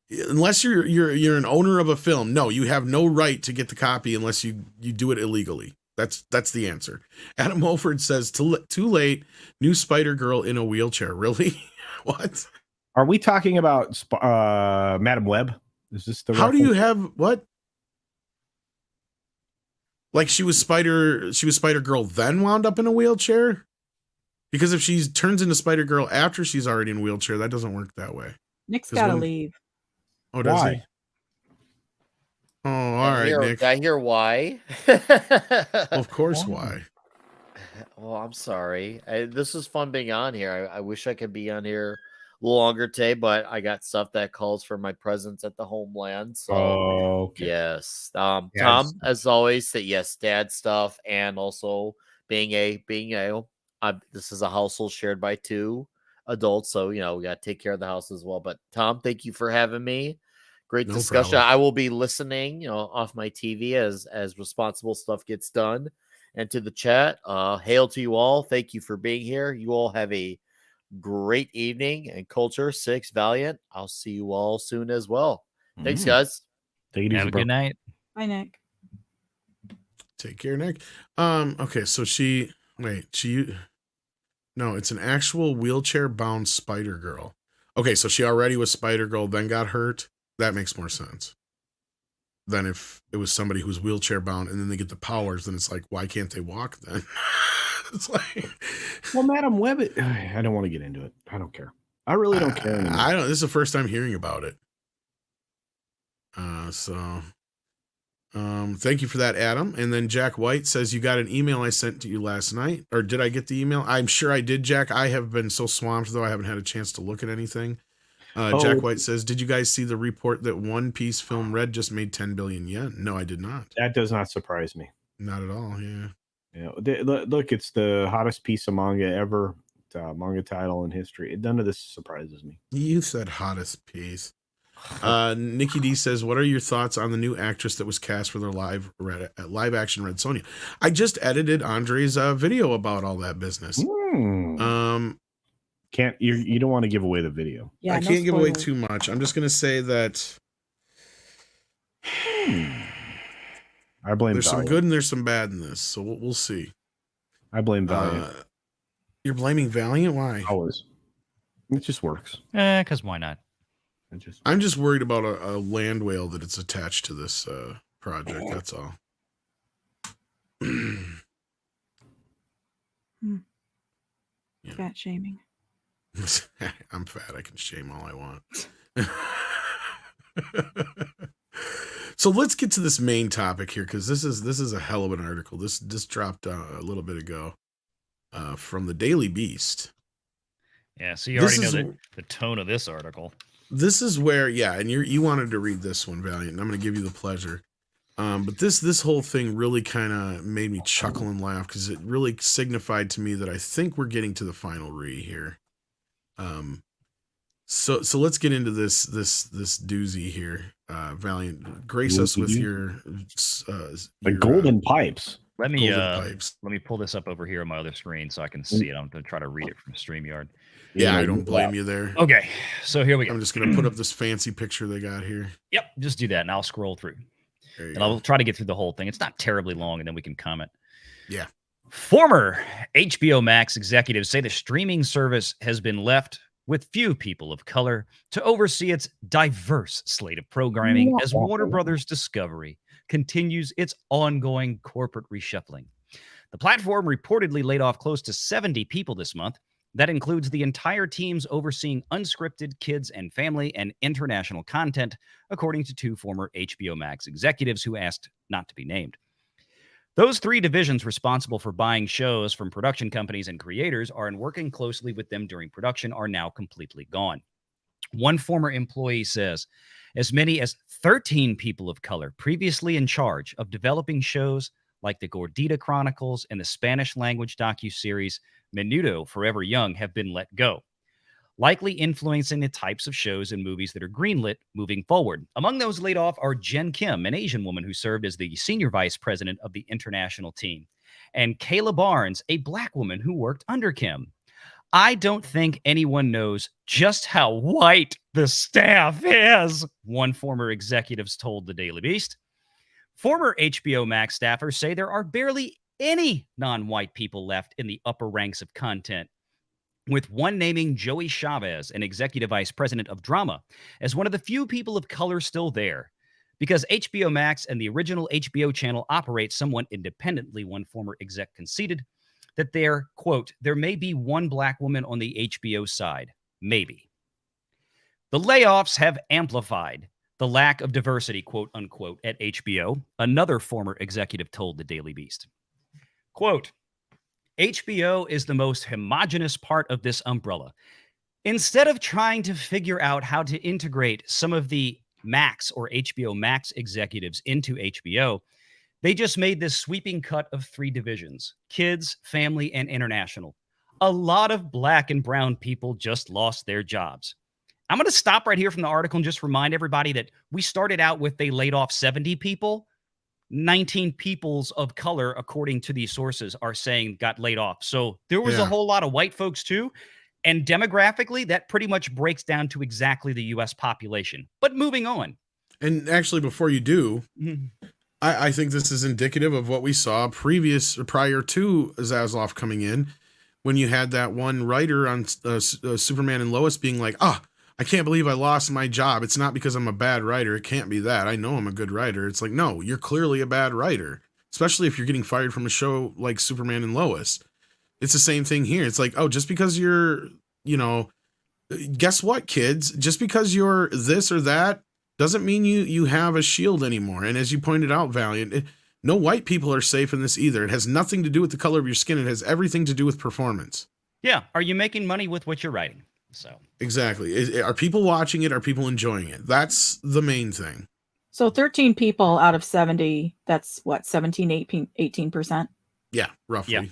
Unless you're an owner of a film, no, you have no right to get the copy unless you do it illegally. That's the answer. Adam Holford says, too late, new Spider-Girl in a wheelchair. Really? What? Are we talking about Madam Web? Is this the How do you have what? Like she was Spider-Girl, then wound up in a wheelchair? Because if she turns into Spider-Girl after she's already in a wheelchair, that doesn't work that way. Nick's got to leave. Oh, does he? Oh, all right, Nick. Did I hear why? Of course, why? Well, I'm sorry. This is fun being on here. I wish I could be on here a little longer today, but I got stuff that calls for my presence at the homeland. So, yes. Tom, as always, dad stuff, and also being this is a household shared by 2 adults, so we got to take care of the house as well. But Tom, thank you for having me. Great discussion. Problem. I will be listening, off my TV as responsible stuff gets done. And to the chat, hail to you all. Thank you for being here. You all have a great evening. And Culture 6 Valiant, I'll see you all soon as well. Thanks, guys. Take it easy. Have a good night. Bye, Nick. Take care, Nick. Okay, so no, it's an actual wheelchair-bound Spider-Girl. Okay, so she already was Spider-Girl, then got hurt. That makes more sense than if it was somebody who's wheelchair-bound and then they get the powers. Then it's like, why can't they walk then? It's like, well, Madam Web. I don't want to get into it. I don't care. I really don't care anymore. I don't. This is the first time hearing about it. Thank you for that, Adam. And then Jack White says, you got an email I sent to you last night, or did I get the email? I'm sure I did, Jack. I have been so swamped though. I haven't had a chance to look at anything. Jack White says, did you guys see the report that One Piece film Red just made 10 billion yen? No, I did not. That does not surprise me. Not at all. Yeah. Look, it's the hottest piece of manga ever, manga title in history. None of this surprises me. You said hottest piece. Nikki D says, "What are your thoughts on the new actress that was cast for the live action Red Sonja?" I just edited Andre's video about all that business. Can't you don't want to give away the video? Yeah, I no can't give away spoilers. too much. I'm just gonna say that I blame there's some Valiant. good and there's some bad in this, so we'll see. I blame Valiant. You're blaming Valiant? Why? Always. It just works. Because why not? I'm just worried about a land whale that it's attached to this project. That's all. Yeah. Fat shaming. I'm fat. I can shame all I want. So let's get to this main topic here, because this is a hell of an article. This dropped a little bit ago from the Daily Beast. Yeah, so you already know the tone of this article. This is where, yeah, and you wanted to read this one, Valiant, and I'm going to give you the pleasure. But this whole thing really kind of made me chuckle and laugh, because it really signified to me that I think we're getting to the final re here. So let's get into this doozy here. Valiant, grace us with your golden pipes. Let me pull this up over here on my other screen so I can see it. I'm going to try to read it from StreamYard. Yeah, I don't blame you there. Okay, so here we go. I'm just going to put up this fancy picture they got here. Yep, just do that, and I'll scroll through. And I'll try to get through the whole thing. It's not terribly long, and then we can comment. Yeah. Former HBO Max executives say the streaming service has been left with few people of color to oversee its diverse slate of programming as Warner Brothers Discovery continues its ongoing corporate reshuffling. The platform reportedly laid off close to 70 people this month. That includes the entire teams overseeing unscripted, kids and family, and international content, according to two former HBO Max executives who asked not to be named. Those three divisions responsible for buying shows from production companies and creators and working closely with them during production are now completely gone. One former employee says as many as 13 people of color previously in charge of developing shows like the Gordita Chronicles and the Spanish language docuseries Menudo Forever Young have been let go, likely influencing the types of shows and movies that are greenlit moving forward. Among those laid off are Jen Kim, an Asian woman who served as the senior vice president of the international team, and Kayla Barnes, a black woman who worked under Kim. I don't think anyone knows just how white the staff is, one former executive told the Daily Beast. Former HBO Max staffers say there are barely any non-white people left in the upper ranks of content, with one naming Joey Chavez, an executive vice president of drama, as one of the few people of color still there. Because HBO Max and the original HBO channel operate somewhat independently, one former exec conceded that there, quote, there may be one black woman on the HBO side. Maybe. The layoffs have amplified the lack of diversity, quote unquote, at HBO, another former executive told the Daily Beast. Quote, HBO is the most homogenous part of this umbrella. Instead of trying to figure out how to integrate some of the Max or HBO Max executives into HBO, they just made this sweeping cut of three divisions: kids, family, and international. A lot of black and brown people just lost their jobs. I'm going to stop right here from the article and just remind everybody that we started out with they laid off 70 people. 19 peoples of color, according to these sources, are saying got laid off. So there was a whole lot of white folks too. And demographically, that pretty much breaks down to exactly the U.S. population. But moving on. And actually, before you do, I think this is indicative of what we saw prior to Zaslav coming in, when you had that one writer on Superman and Lois being like, I can't believe I lost my job. It's not because I'm a bad writer. It can't be that. I know I'm a good writer. It's like, no, you're clearly a bad writer, especially if you're getting fired from a show like Superman and Lois. It's the same thing here. It's like, just because you're, guess what, kids? Just because you're this or that doesn't mean you have a shield anymore. And as you pointed out, Valiant, no white people are safe in this either. It has nothing to do with the color of your skin. It has everything to do with performance. Yeah. Are you making money with what you're writing? So exactly. Are people watching it? Are people enjoying it? That's the main thing. So 13 people out of 70, that's what, 17, 18%? Yeah, roughly.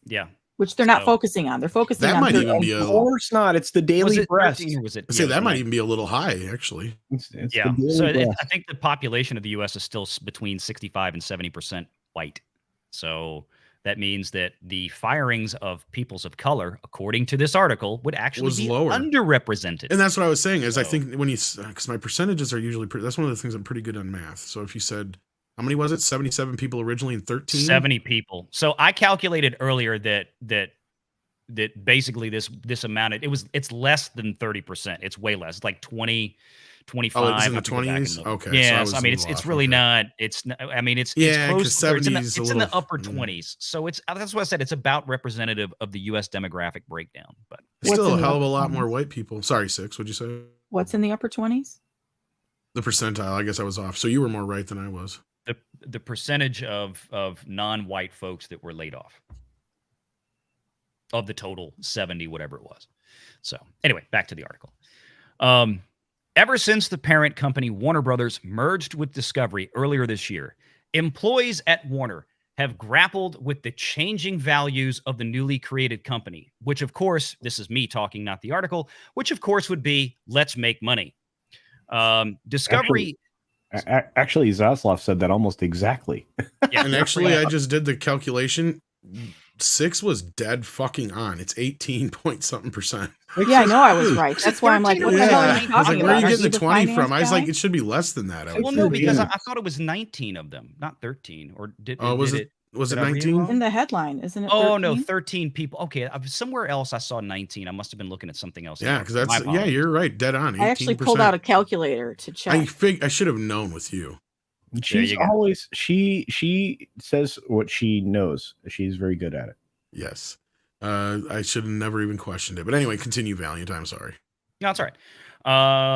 Yeah. which they're not So- focusing on. They're focusing That on might 13. even be Of a. course not. It's the Was daily it breast. 13 or was it? I say yeah, that might 9. even be a little high, actually. It's Yeah. the daily So breast. I think the population of the U.S. is still between 65 and 70% white. So that means that the firings of peoples of color, according to this article, would actually Was be lower. underrepresented. And that's what I was saying is I So- think when you, because my percentages are usually pretty, that's one of the things I'm pretty good on math. So if you said, how many was it? 77 people originally and 13? 70 people. So I calculated earlier that basically this amounted, it's less than 30%. It's way less. It's like 20, 25. Oh, it's in I the have to go back and 20s? look. Okay, so I Yes. was I a mean, little it's off, really okay. not, it's not, I mean, it's Yeah, close 'cause to 30. It's 70 is a in the little- upper 20s. So that's what I said. It's about representative of the U.S. demographic breakdown. But What's Still in a the hell of a upper lot 20s? more white people. Sorry, Six. What'd you say? What's in the upper 20s? The percentile. I guess I was off. So you were more right than I was. the percentage of non-white folks that were laid off of the total 70, whatever it was. So anyway, back to the article. Ever since the parent company Warner Brothers merged with Discovery earlier this year, employees at Warner have grappled with the changing values of the newly created company, which of course, this is me talking, not the article, which of course would be, let's make money. Discovery... Actually, Zaslav said that almost exactly. Yeah, And actually, I just did the calculation. 6 was dead fucking on. It's 18 point something percent. Yeah, I know I was right. That's why I'm like, what the hell are you Yeah. I was talking like, where are about? you Are getting the 20 finance from? I was like, guy? it should be less than that. I would Well, think. no, because I Yeah. thought it was 19 of them, not 13. Or did Oh, was did it? Was it did I read 19? wrong? in the headline, isn't it? Oh no, 13? 13 people. Okay, somewhere else I saw 19. I must have been looking at something else. Yeah, because My that's apologies. you're right, dead on. 18%. I actually pulled out a calculator to check. I should have known with you. She's you go. always she says what she knows. She's very good at it. Yes. I should have never even questioned it. But anyway, continue, Valiant. I'm sorry. No, it's all right.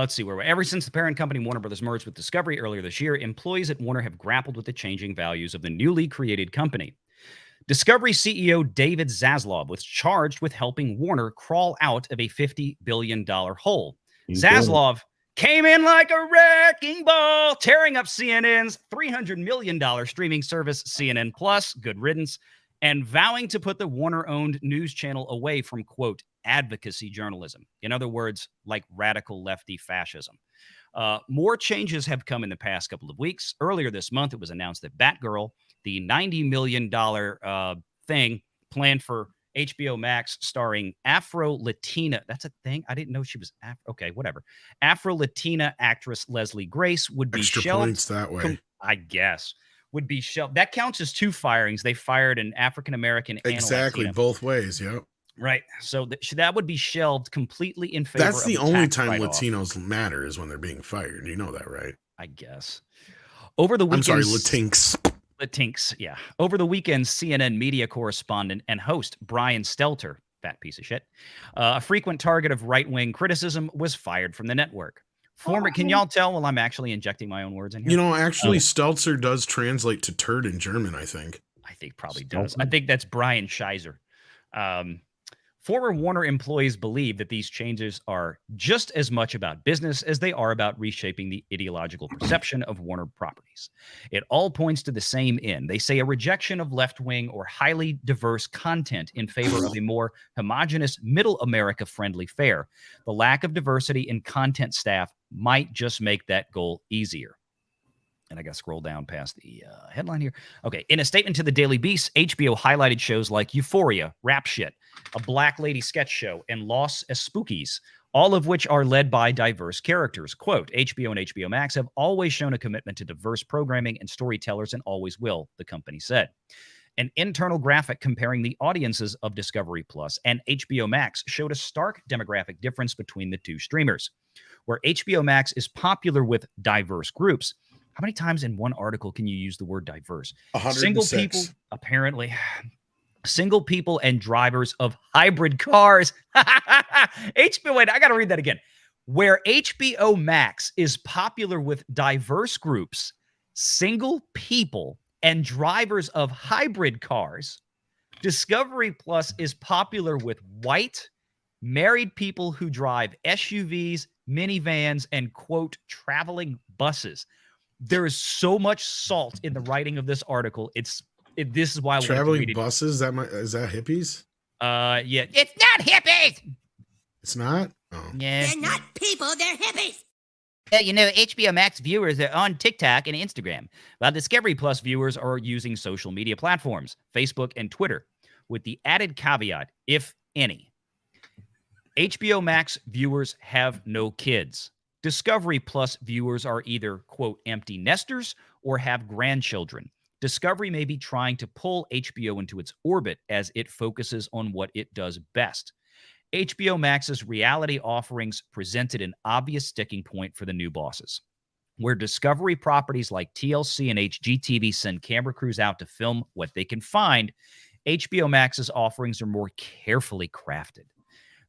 Let's see where we're. Ever since the parent company Warner Brothers merged with Discovery earlier this year, employees at Warner have grappled with the changing values of the newly created company. Discovery CEO David Zaslav was charged with helping Warner crawl out of a $50 billion hole. He's doing it. Zaslav came in like a wrecking ball, tearing up CNN's $300 million streaming service, CNN Plus, good riddance, and vowing to put the Warner-owned news channel away from, quote, advocacy journalism. In other words, like radical lefty fascism. More changes have come in the past couple of weeks. Earlier this month, it was announced that Batgirl, the $90 million thing planned for HBO Max starring Afro-Latina. That's a thing? I didn't know she was okay, whatever. Afro-Latina actress Leslie Grace would be Extra shelved. points that way. I guess. Would be shelved. That counts as 2 firings. They fired an African-American and Exactly. a Latina. Both ways. Yep. Right. So that would be shelved completely in favor That's of the a only tax time write-off, Latinos matter is when they're being fired. You know that, right? I guess. Over the I'm weekend, sorry, Latinx. Latinx, yeah. Over the weekend, CNN media correspondent and host Brian Stelter, fat piece of shit, a frequent target of right-wing criticism, was fired from the network. Can y'all tell while I'm actually injecting my own words in here? You know, actually, Stelzer does translate to turd in German, I think. I think probably does. I think that's Brian Scheiser. Former Warner employees believe that these changes are just as much about business as they are about reshaping the ideological perception of Warner properties. It all points to the same end. They say a rejection of left-wing or highly diverse content in favor of a more homogenous, middle America-friendly fare. The lack of diversity in content staff might just make that goal easier. And I got to scroll down past the headline here. Okay. In a statement to the Daily Beast, HBO highlighted shows like Euphoria, Rap Shit, a Black Lady sketch show, and Los Spookies, all of which are led by diverse characters. Quote, HBO and HBO Max have always shown a commitment to diverse programming and storytellers and always will, the company said. An internal graphic comparing the audiences of Discovery Plus and HBO Max showed a stark demographic difference between the two streamers. Where HBO Max is popular with diverse groups, how many times in one article can you use the word diverse? 106. Single people, apparently. Single people and drivers of hybrid cars. HBO, wait, I got to read that again. Where HBO Max is popular with diverse groups, single people, and drivers of hybrid cars, Discovery Plus is popular with white, married people who drive SUVs, minivans, and, quote, traveling buses. There is so much salt in the writing of this article. This is why I wanted to Traveling read it. buses? Is that hippies? Yeah, it's not hippies. It's not. Oh. Yeah, They're not people, they're hippies. You know, HBO Max viewers are on TikTok and Instagram, while Discovery Plus viewers are using social media platforms, Facebook and Twitter, with the added caveat, if any. HBO Max viewers have no kids. Discovery Plus viewers are either, quote, empty nesters or have grandchildren. Discovery may be trying to pull HBO into its orbit as it focuses on what it does best. HBO Max's reality offerings presented an obvious sticking point for the new bosses. Where Discovery properties like TLC and HGTV send camera crews out to film what they can find, HBO Max's offerings are more carefully crafted.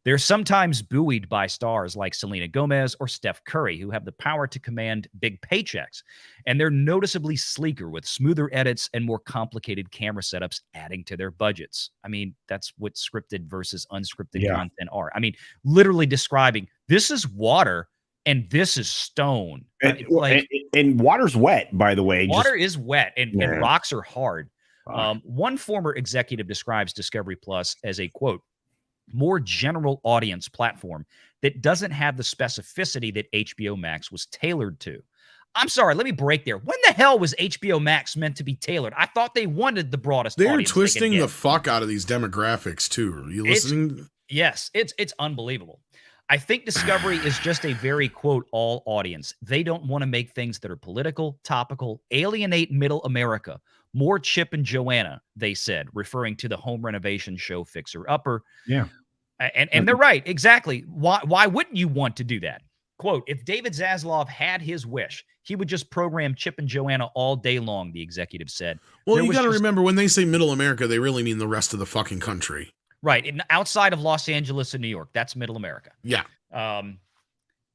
They're sometimes buoyed by stars like Selena Gomez or Steph Curry, who have the power to command big paychecks. And they're noticeably sleeker with smoother edits and more complicated camera setups adding to their budgets. I mean, that's what scripted versus unscripted content are. I mean, literally describing this is water and this is stone. And water's wet, by the way. Water is wet and rocks are hard. One former executive describes Discovery Plus as a, quote, more general audience platform that doesn't have the specificity that HBO Max was tailored to. I'm sorry, let me break there. When the hell was HBO Max meant to be tailored? I thought they wanted the broadest They're audience twisting the fuck out of these demographics too. Are you listening? Yes, it's unbelievable. I think Discovery is just a very, quote, all audience. They don't want to make things that are political, topical, alienate middle America. More Chip and Joanna, they said, referring to the home renovation show Fixer Upper. Yeah. And they're right. Exactly. Why wouldn't you want to do that? Quote, if David Zaslav had his wish, he would just program Chip and Joanna all day long, the executive said. Well, you got to remember, when they say middle America, they really mean the rest of the fucking country. Right. And outside of Los Angeles and New York, that's middle America. Yeah.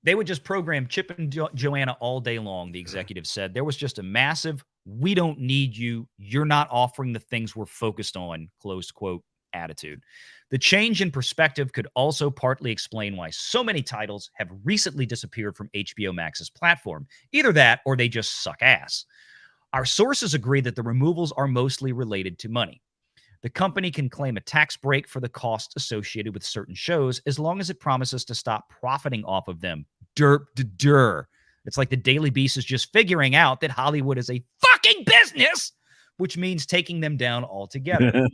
They would just program Chip and Joanna all day long, the executive said. There was just a massive, we don't need you. You're not offering the things we're focused on, close quote, attitude. The change in perspective could also partly explain why so many titles have recently disappeared from HBO Max's platform. Either that or they just suck ass. Our sources agree that the removals are mostly related to money. The company can claim a tax break for the costs associated with certain shows as long as it promises to stop profiting off of them. It's like the Daily Beast is just figuring out that Hollywood is a fucking business, which means taking them down altogether.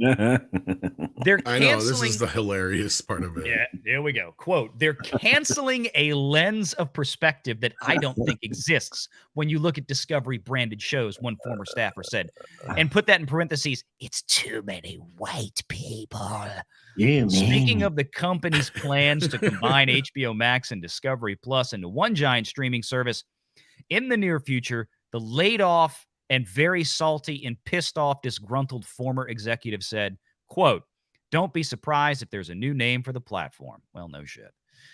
I know, this is the hilarious part of it. Yeah, there we go. Quote, they're canceling a lens of perspective that I don't think exists when you look at Discovery branded shows, one former staffer said. And put that in parentheses, it's too many white people. Yeah, Speaking of the company's plans to combine HBO Max and Discovery Plus into one giant streaming service, in the near future, the laid off and very salty and pissed off, disgruntled former executive said, quote, don't be surprised if there's a new name for the platform. Well, no shit.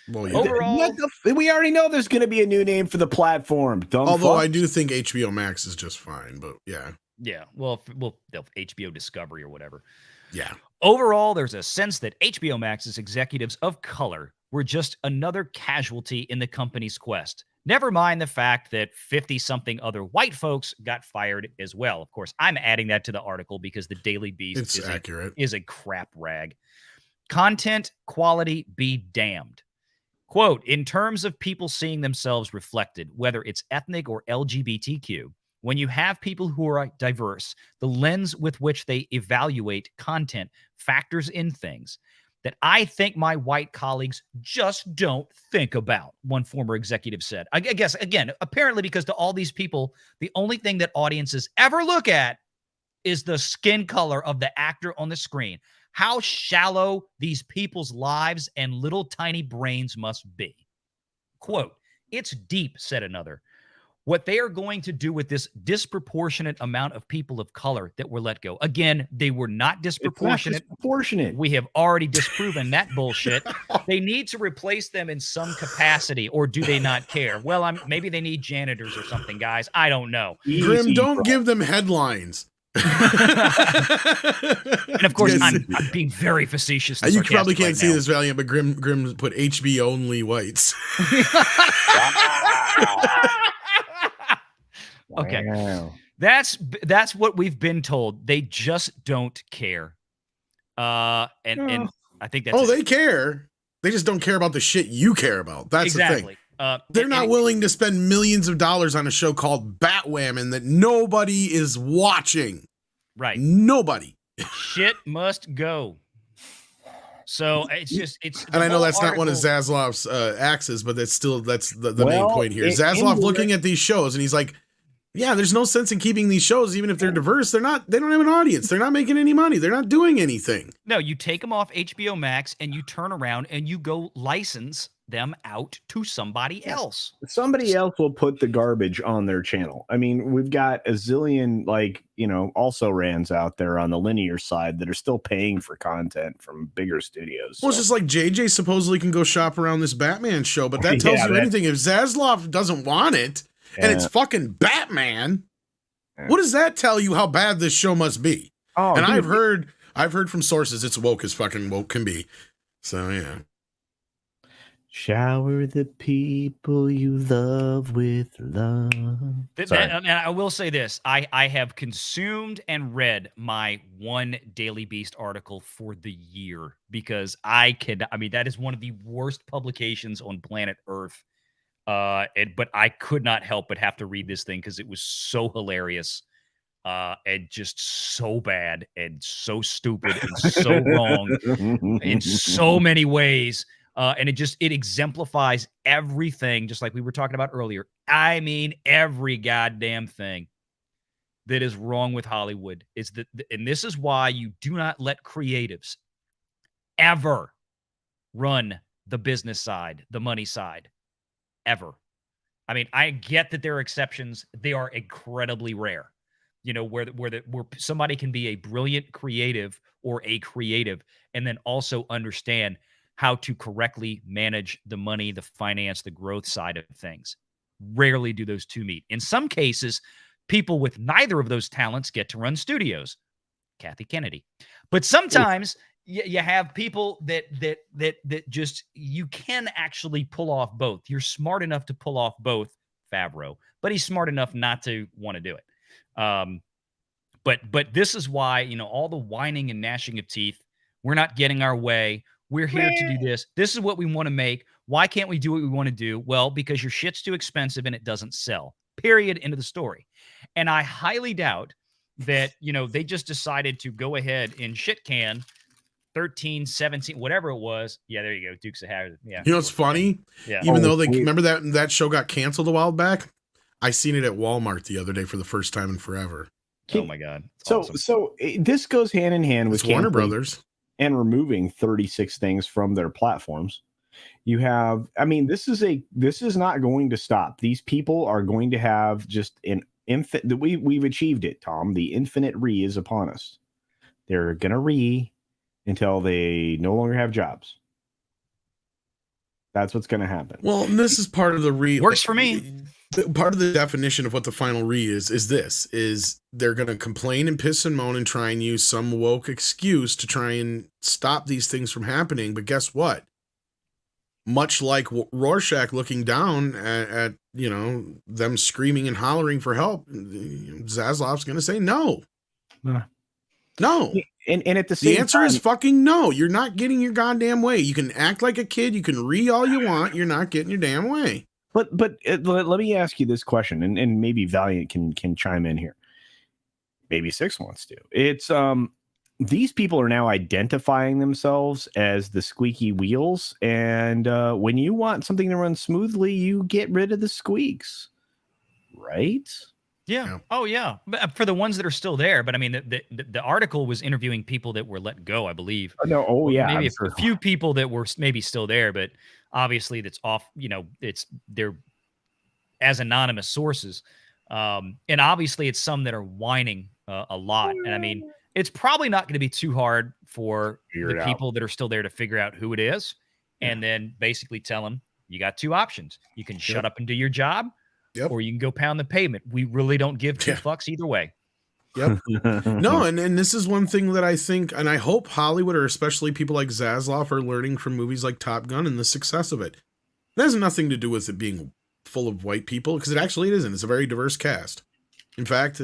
Well, yeah. Overall, we already know there's going to be a new name for the platform. Although I do think HBO Max is just fine, but yeah. Yeah, well, HBO Discovery or whatever. Yeah. Overall, there's a sense that HBO Max's executives of color were just another casualty in the company's quest. Never mind the fact that 50-something other white folks got fired as well. Of course, I'm adding that to the article because the Daily Beast is a crap rag. Content quality be damned. Quote, in terms of people seeing themselves reflected, whether it's ethnic or LGBTQ, when you have people who are diverse, the lens with which they evaluate content factors in things that I think my white colleagues just don't think about, one former executive said. I guess, again, apparently because to all these people, the only thing that audiences ever look at is the skin color of the actor on the screen. How shallow these people's lives and little tiny brains must be. Quote, it's deep, said another. What they are going to do with this disproportionate amount of people of color that were let go. Again, they were not disproportionate. It's not disproportionate. We have already disproven that bullshit. They need to replace them in some capacity, or do they not care? Well, maybe they need janitors or something, guys. I don't know. Grim, don't give them headlines. And of course, I'm being very facetious. You probably can't see this, Valiant, but Grim put HB only whites. Okay. Wow. That's what we've been told. They just don't care. And I think that's Oh, it. they care. They just don't care about the shit you care about. That's the thing. exactly. They're not willing to spend millions of dollars on a show called Batwoman that nobody is watching. Right. Nobody. Shit must go. So it's. And I know whole that's not one of article- Zaslav's axes, but that's the main Well, point here. in Zaslav the- looking at these shows and he's like, yeah, there's no sense in keeping these shows, even if they're diverse. They don't have an audience. They're not making any money. They're not doing anything. No, you take them off HBO Max and you turn around and you go license them out to somebody else. Somebody else will put the garbage on their channel. I mean, we've got a zillion, also rans out there on the linear side that are still paying for content from bigger studios. Well, it's just like JJ supposedly can go shop around this Batman show, but that tells Yeah, you that- anything. If Zaslav doesn't want it and it's fucking Batman, Yeah. what does that tell you how bad this show must be? Oh, And dude, I've heard from sources it's woke as fucking woke can be. So yeah. shower the people you love with love. And I will say this: I have consumed and read my one Daily Beast article for the year because that is one of the worst publications on planet Earth. But I could not help but have to read this thing because it was so hilarious, and just so bad and so stupid and so wrong in so many ways. And it exemplifies everything, just like we were talking about earlier. I mean, every goddamn thing that is wrong with Hollywood is that, and this is why you do not let creatives ever run the business side, the money side, ever. I mean, I get that there are exceptions. They are incredibly rare. Where somebody can be a brilliant creative or a creative and then also understand how to correctly manage the money, the finance, the growth side of things. Rarely do those two meet. In some cases, people with neither of those talents get to run studios. Kathy Kennedy. But sometimes you have people that just, you can actually pull off both. You're smart enough to pull off both, Favreau, but he's smart enough not to want to do it. But this is why, all the whining and gnashing of teeth, we're not getting our way. We're here to do this. This is what we want to make. Why can't we do what we want to do? Well, because your shit's too expensive and it doesn't sell. Period. End of the story. And I highly doubt that, they just decided to go ahead and shit can 13, 17, whatever it was. Yeah, there you go. Dukes of Hazzard. Yeah. You know what's funny? Yeah. Even though remember that show got canceled a while back? I seen it at Walmart the other day for the first time in forever. Oh my God. So this goes hand in hand with It's Warner canceling Brothers and removing 36 things from their platforms. You have, this is not going to stop. These people are going to have just an infinite. We've achieved it, Tom. The infinite re is upon us. They're gonna re until they no longer have jobs. That's what's going to happen. Well, and this is part of the re. Works for me. Part of the definition of what the final re is they're going to complain and piss and moan and try and use some woke excuse to try and stop these things from happening. But guess what? Much like Rorschach looking down at them screaming and hollering for help, Zaslav's going to say no. No. And at the same the answer time, is fucking no. You're not getting your goddamn way. You can act like a kid. You can re all you want. You're not getting your damn way. But let me ask you this question, and maybe Valiant can chime in here. Maybe Six wants to. It's these people are now identifying themselves as the squeaky wheels, and when you want something to run smoothly, you get rid of the squeaks, right? Yeah. Oh, yeah. But for the ones that are still there. But I mean, the article was interviewing people that were let go, I believe. No. Oh, yeah. Maybe a few people that were maybe still there, but obviously that's off. They're as anonymous sources, and obviously it's some that are whining a lot. And I mean, it's probably not going to be too hard for the people that are still there to figure out who it is, and then basically tell them you got two options: you can shut up and do your job. Yep. Or you can go pound the pavement. We really don't give two fucks either way. Yep. No, and this is one thing that I think, and I hope Hollywood, or especially people like Zaslav, are learning from movies like Top Gun and the success of it. It has nothing to do with it being full of white people, because it actually isn't. It's a very diverse cast. In fact,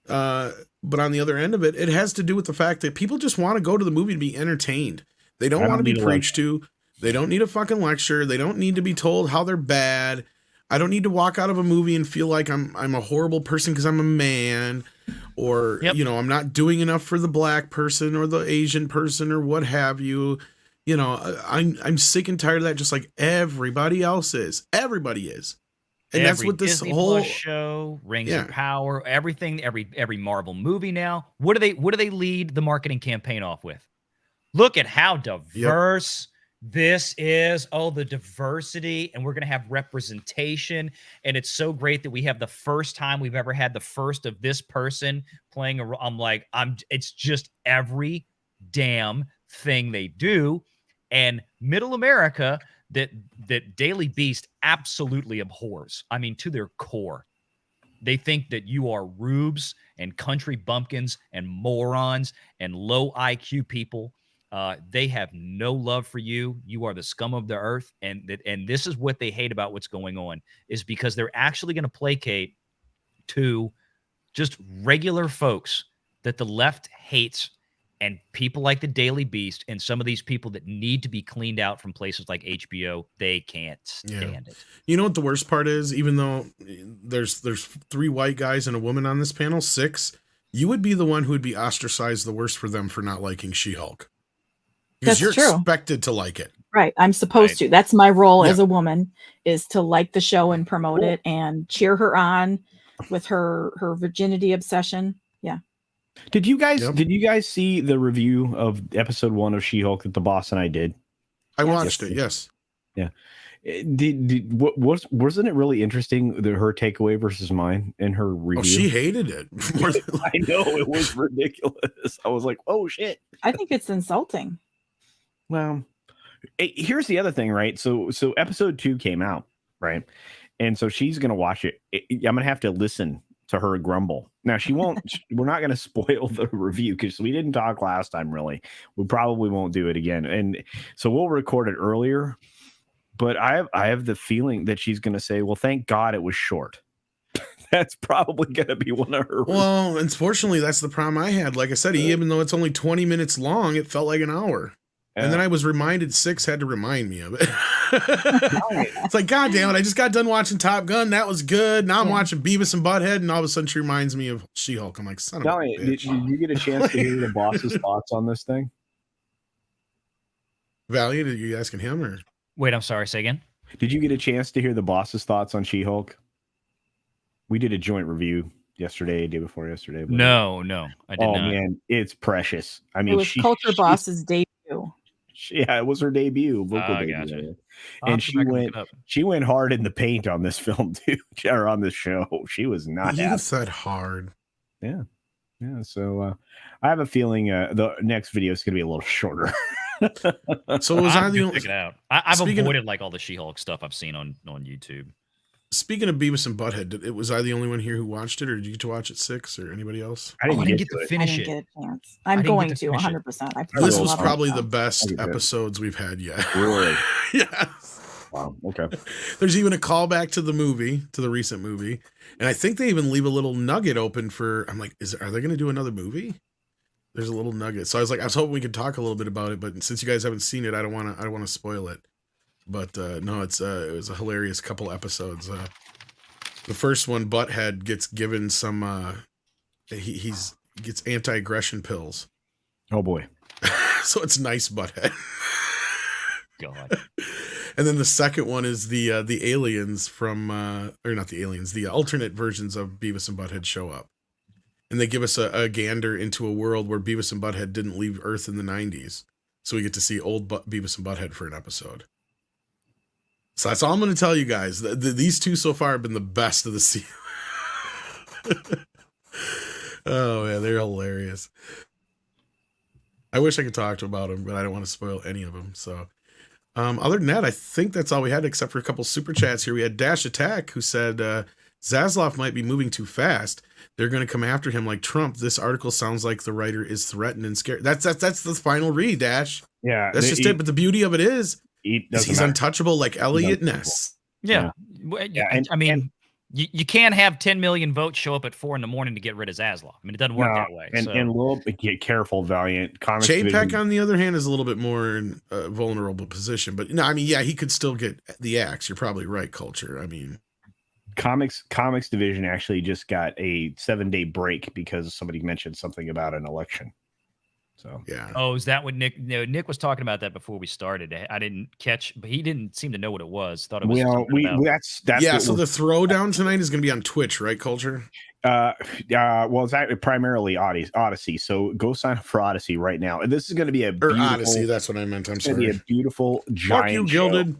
but on the other end of it, it has to do with the fact that people just want to go to the movie to be entertained. They don't I want to don't be need a preached to. They don't need a fucking lecture. They don't need to be told how they're bad. I don't need to walk out of a movie and feel like I'm a horrible person because I'm a man, or Yep. I'm not doing enough for the black person or the Asian person or what have you. I'm sick and tired of that, just like everybody else is. Everybody is. And that's Every what this Disney whole Plus show, Rings Yeah. of Power, everything, every Marvel movie now. What do they lead the marketing campaign off with? Look at how diverse this is. Oh, the diversity, and we're going to have representation, and it's so great that we have the first time we've ever had the first of this person playing a. It's just every damn thing they do, and Middle America that Daily Beast absolutely abhors. I mean, to their core. They think that you are rubes and country bumpkins and morons and low IQ people. They have no love for you. You are the scum of the earth. And this is what they hate about what's going on, is because they're actually going to placate to just regular folks that the left hates, and people like the Daily Beast and some of these people that need to be cleaned out from places like HBO. They can't stand it. You know what the worst part is? Even though there's 3 white guys and a woman on this panel, 6, you would be the one who would be ostracized the worst for them for not liking She-Hulk. Because That's you're true. expected to like it. Right. I'm supposed to. That's my role Yeah. as a woman, is to like the show and promote it and cheer her on with her virginity obsession. Yeah. Did you guys see the review of episode 1 of She-Hulk that the boss and I did? I watched it. Yes. Yeah. Wasn't it really interesting, her takeaway versus mine in her review? Oh, she hated it. I know, it was ridiculous. I was like, oh shit. I think it's insulting. Well, here's the other thing, right? So episode 2 came out, right? And so she's gonna watch it. I'm gonna have to listen to her grumble. Now she won't. We're not gonna spoil the review because we didn't talk last time. Really, we probably won't do it again. And so we'll record it earlier. But I have the feeling that she's gonna say, "Well, thank God it was short." That's probably gonna be one of her. Well, unfortunately, that's the problem I had. Like I said, even though it's only 20 minutes long, it felt like an hour. And then I was reminded, 6 had to remind me of it. It's like, God damn it, I just got done watching Top Gun. That was good. Now I'm watching Beavis and Butthead, and all of a sudden she reminds me of She-Hulk. I'm like, son of a bitch. Did you get a chance to hear the boss's thoughts on this thing? Valiant, are you asking him or? Wait, I'm sorry. Say again. Did you get a chance to hear the boss's thoughts on She-Hulk? We did a joint review yesterday, day before yesterday. No, I did not. Oh man, it's precious. I mean, It was Culture Boss's debut. Yeah, it was her debut. Gotcha. And she went hard in the paint on this film too, or on this show. She was not. You said hard. Yeah. So I have a feeling the next video is going to be a little shorter. So was I the only? Check it out. I've avoided like all the She-Hulk stuff I've seen on YouTube. Speaking of Beavis and Butthead, was I the only one here who watched it, or did you get to watch it 6, or anybody else? I didn't get to I finish didn't it. get a chance. I'm going to 100%. This was probably the best episodes we've had yet. Really? Yes. Wow. Okay. There's even a callback to the movie, to the recent movie, and I think they even leave a little nugget open for. I'm like, are they going to do another movie? There's a little nugget. So I was hoping we could talk a little bit about it, but since you guys haven't seen it, I don't want to spoil it. But no, it was a hilarious couple episodes. The first one, Butthead gets given some. He gets anti-aggression pills. Oh boy. So it's nice Butthead. God. And then the second one is the aliens from or not the aliens, the alternate versions of Beavis and Butthead show up. And they give us a gander into a world where Beavis and Butthead didn't leave Earth in the 90s. So we get to see old Beavis and Butthead for an episode. So that's all I'm going to tell you guys. These 2 so far have been the best of the season. Oh, man, they're hilarious. I wish I could talk to them about them, but I don't want to spoil any of them. So other than that, I think that's all we had, except for a couple super chats here. We had Dash Attack, who said Zaslav might be moving too fast. They're going to come after him like Trump. This article sounds like the writer is threatened and scared. That's the final read, Dash. Yeah, that's just it. But the beauty of it is he's untouchable like Elliot Ness. Yeah. I mean, You can't have 10 million votes show up at 4 a.m. to get rid of Zaslav. I mean, it doesn't work that way. And so. and a little get careful, Valiant. Comics Chapek, division, on the other hand, is a little bit more in a vulnerable position. But no, I mean, yeah, he could still get the axe. You're probably right, Culture. I mean, comics division actually just got a 7-day break because somebody mentioned something about an election. So yeah. Oh, is that what Nick? No, Nick was talking about that before we started. I didn't catch, but he didn't seem to know what it was. Thought it was something about. That's Yeah, what so the throwdown tonight is going to be on Twitch, right, Culture? Well, it's actually primarily Odyssey. So go sign up for Odyssey right now. And this is going to be a Or Odyssey. That's what I meant. I'm it's going to sorry. be a beautiful Fuck giant you, show Gilded.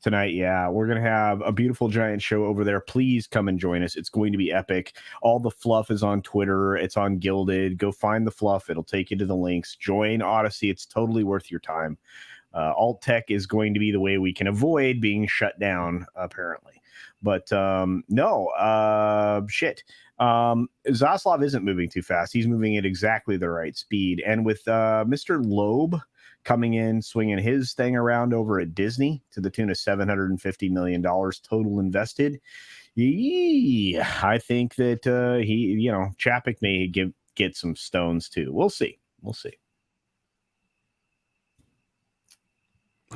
tonight. Yeah, we're going to have a beautiful giant show over there. Please come and join us. It's going to be epic. All the fluff is on Twitter. It's on Gilded. Go find the fluff. It'll take you to the links. Join Odyssey. It's totally worth your time. Alt tech is going to be the way we can avoid being shut down, apparently. But shit. Zaslav isn't moving too fast. He's moving at exactly the right speed. And with Mr. Loeb coming in, swinging his thing around over at Disney to the tune of $750 million total invested, I think that Chapek may get some stones too. We'll see. All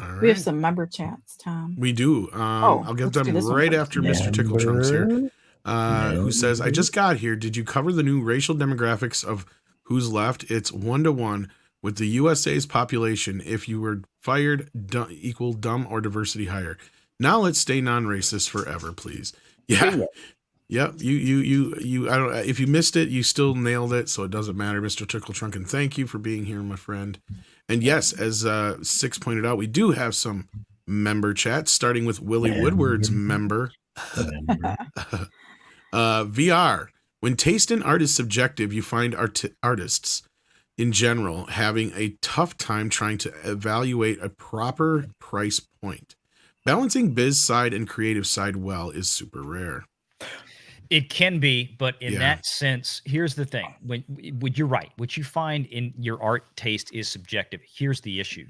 right. We have some member chats, Tom. We do. I'll get let's do them this one right first. after Mr. Tickle Trunks here, who says, I just got here. Did you cover the new racial demographics of who's left? It's 1-to-1 with the USA's population. If you were fired, equal dumb or diversity higher. Now let's stay non-racist forever, please. Yeah. Yep. You I don't, if you missed it, you still nailed it. So it doesn't matter, Mr. Tickle Trunk. And thank you for being here, my friend. And yes, as Six pointed out, we do have some member chats, starting with Willie Woodward's member. VR. When taste and art is subjective, you find artists in general having a tough time trying to evaluate a proper price point. Balancing biz side and creative side well is super rare. It can be, but in that sense, here's the thing. When you're right, what you find in your art taste is subjective. Here's the issue,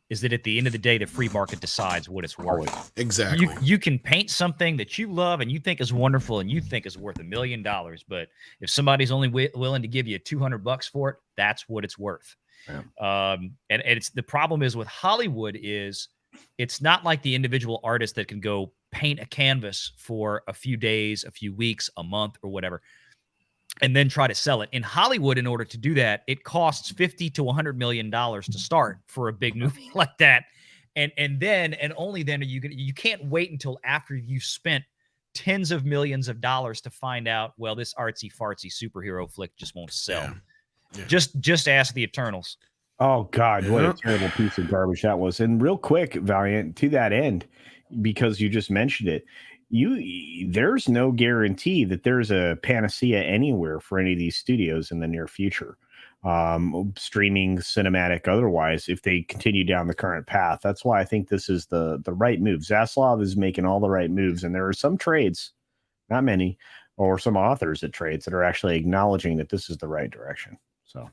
is that at the end of the day, the free market decides what it's worth. Exactly. You can paint something that you love and you think is wonderful and you think is worth $1 million, but if somebody's only willing to give you $200 for it, that's what it's worth. Yeah. And it's the problem is with Hollywood is it's not like the individual artist that can go paint a canvas for a few days, a few weeks, a month, or whatever, and then try to sell it. In Hollywood, in order to do that, it costs $50 to $100 million to start for a big movie like that. And only then are you can't wait until after you've spent tens of millions of dollars to find out, well, this artsy fartsy superhero flick just won't sell. Yeah. Just ask the Eternals. Oh God, what a terrible piece of garbage that was. And real quick, Valiant, to that end, because you just mentioned it, there's no guarantee that there's a panacea anywhere for any of these studios in the near future. Streaming, cinematic, otherwise, if they continue down the current path. That's why I think this is the right move. Zaslav is making all the right moves, and there are some trades, not many, or some authors at trades that are actually acknowledging that this is the right direction. So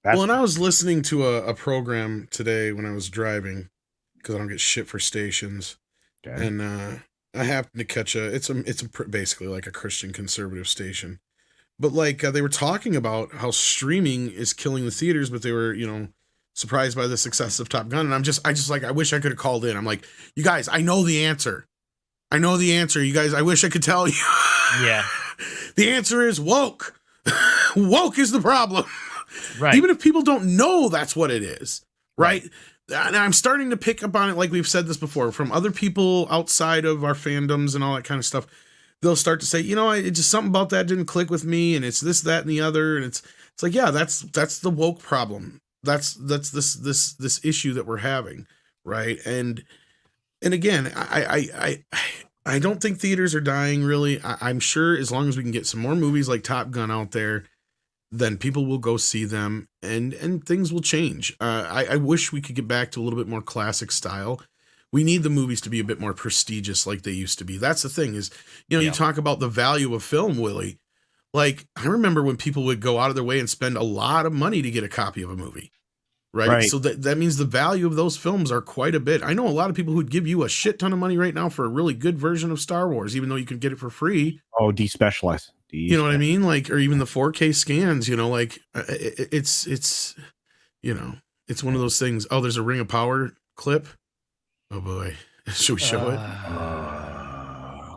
and I was listening to a program today when I was driving because I don't get shit for stations. Okay. And I happened to catch it's basically like a Christian conservative station. But like they were talking about how streaming is killing the theaters, but they were, surprised by the success of Top Gun. And I just like, I wish I could have called in. I'm like, you guys, I know the answer. You guys, I wish I could tell you. Yeah. The answer is woke. Woke is the problem. Right. Even if people don't know that's what it is. Right. And I'm starting to pick up on it. Like we've said this before from other people outside of our fandoms and all that kind of stuff. They'll start to say, it just something about that didn't click with me. And it's this, that, and the other. And it's like, yeah, that's the woke problem. That's this issue that we're having. Right. And again, I don't think theaters are dying really. I'm sure as long as we can get some more movies like Top Gun out there, then people will go see them and things will change. I wish we could get back to a little bit more classic style. We need the movies to be a bit more prestigious like they used to be. That's the thing is, you talk about the value of film, Willie. Like I remember when people would go out of their way and spend a lot of money to get a copy of a movie, Right. So that means the value of those films are quite a bit. I know a lot of people who'd give you a shit ton of money right now for a really good version of Star Wars, even though you can get it for free. Oh, despecialize. You know what I mean? Like, or even the 4K scans, like it's, it's one of those things. Oh, there's a Ring of Power clip. Oh boy. Should we show it?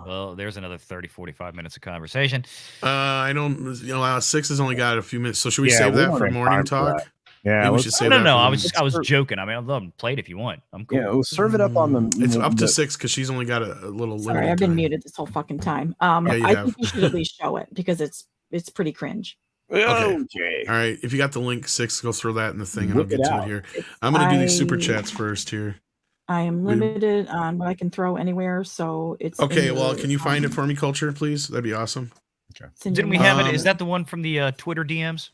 Well, there's another 30, 45 minutes of conversation. I don't, 6 has only got a few minutes. So should we save that for morning talk? Yeah, maybe we should save that. No. I was joking. I mean, I'll let them play it if you want. I'm cool. Yeah, we'll serve it up on the. It's up to 6 because she's only got a little. Sorry, I've been muted this whole fucking time. I think you should at least show it because it's pretty cringe. Okay. All right. If you got the link 6, go throw that in the thing, and I'll get to it here. I'm gonna do these super chats first here. I am limited on what I can throw anywhere, so it's okay. Well, can you find it for me, Culture, please? That'd be awesome. Okay. Didn't we have it? Is that the one from the Twitter DMs?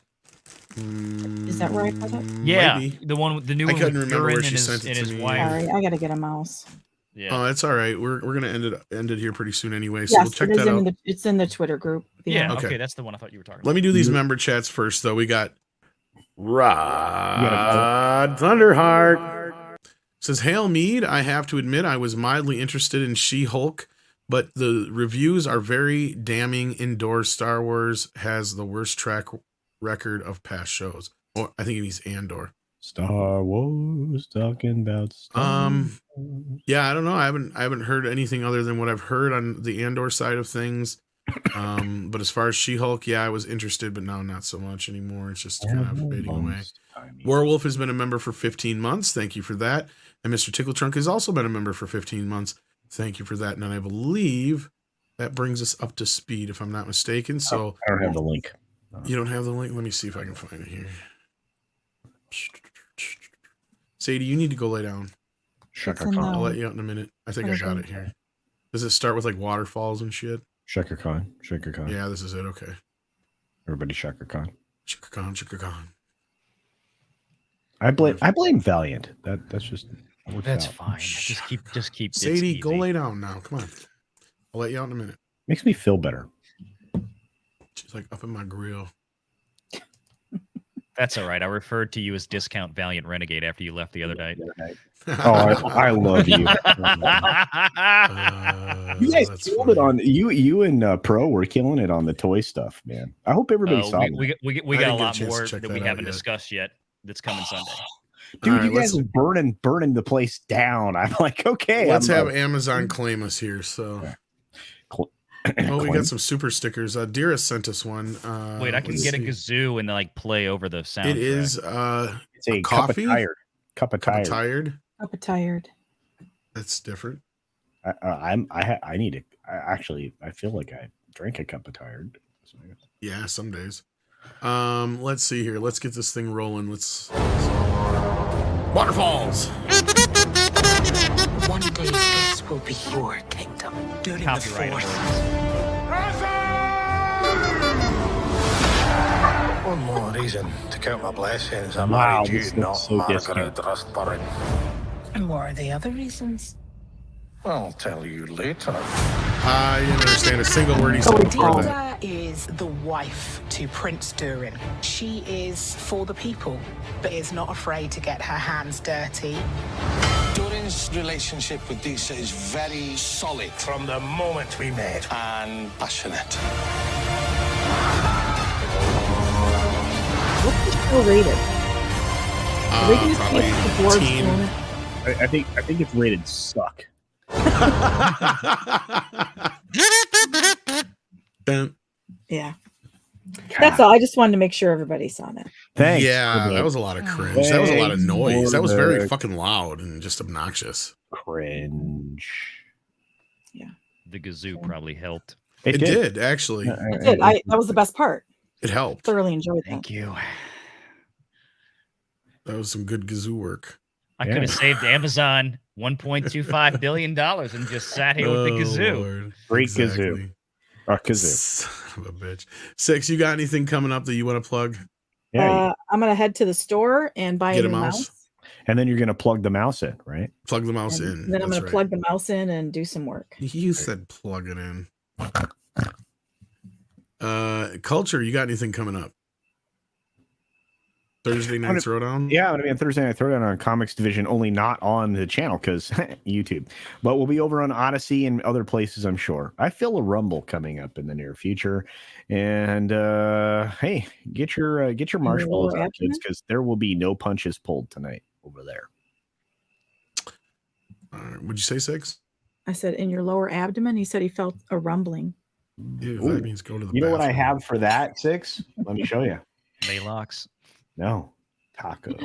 Is that where I put it? Yeah, maybe. the one, the new one. I couldn't remember where she sent it to me. Sorry, I gotta get a mouse. Yeah. Oh, that's all right. We're gonna end it here pretty soon anyway. So we'll check that out. It's in the Twitter group. Yeah. Okay, that's the one I thought you were talking about. Let me do these member chats first, though. We got Rod Thunderheart says, "Hail Mead. I have to admit I was mildly interested in She-Hulk, but the reviews are very damning. Indoors, Star Wars has the worst track record of past shows." Or I think it means Andor. Star Wars talking about Star Wars. Yeah, I don't know. I haven't heard anything other than what I've heard on the Andor side of things. But as far as She-Hulk, yeah, I was interested, but now not so much anymore. It's just kind of fading away. Werewolf has been a member for 15 months. Thank you for that. And Mr. Tickle Trunk has also been a member for 15 months. Thank you for that. And I believe that brings us up to speed, if I'm not mistaken. So I don't have the link. You don't have the link? Let me see if I can find it here. Sadie, you need to go lay down. I'll let you out in a minute. I think I got it here. Does it start with like waterfalls and shit? Shaka Khan. Yeah, this is it. Okay. Everybody Shaka Khan. Shaka Khan. I blame Valiant. That's just fine. Just keep Sadie, go lay down now. Come on. I'll let you out in a minute. Makes me feel better. She's like up in my grill. That's all right. I referred to you as Discount Valiant Renegade after you left the other night. Oh, I love you. You guys killed it on you and Pro were killing it on the toy stuff, man. I hope everybody saw it. We got a lot more that we haven't discussed yet. That's coming Sunday. Dude, you guys are burning the place down. I'm like, okay. Let's have Amazon claim us here. So, we got some super stickers. Dearest sent us one. Wait, I can get a kazoo and like play over the sound. It is. It's a coffee. Cup of tired. That's different. I need it. I feel like I drank a cup of tired. Yeah, some days. Let's see here. Let's get this thing rolling. Let's waterfalls. One day this will be your kingdom. During the Force. One more reason to count my blessings. I Wow, married this you, not looks so Margaret Rustburn. And what are the other reasons? I'll tell you later. I didn't understand a single word he said before that. Boyega is the wife to Prince Durin. She is for the people, but is not afraid to get her hands dirty. Durin's relationship with Disa is very solid from the moment we met and passionate. What's the show rated? Probably teen. I think it's rated suck. Yeah. That's all. I just wanted to make sure everybody saw that. Thanks. Yeah, that was a lot of cringe. That was a lot of noise. That was very fucking loud and just obnoxious. Cringe. Yeah. The kazoo probably helped. It did actually. It did. That was the best part. It helped. Thoroughly enjoyed that. Thank you. That was some good kazoo work. I could have saved Amazon $1.25 billion and just sat here with the kazoo. Lord. Great kazoo. Kazoo. Son of a bitch. 6, you got anything coming up that you want to plug? Yeah. I'm gonna head to the store and buy a new mouse. And then you're gonna plug the mouse in, right? Plug the mouse in. Then I'm gonna plug the mouse in and do some work. You said plug it in. Culture, you got anything coming up? Thursday Night Throwdown? Yeah, it'll be on Thursday Night Throwdown on Comics Division, only not on the channel because YouTube. But we'll be over on Odyssey and other places, I'm sure. I feel a rumble coming up in the near future. And hey, get your marshmallows out, kids, because there will be no punches pulled tonight over there. Would you say 6? I said in your lower abdomen. He said he felt a rumbling. Ew, that means go to the You know what I bathroom. have for that, 6? Let me show you. Maylocks. No, tacos.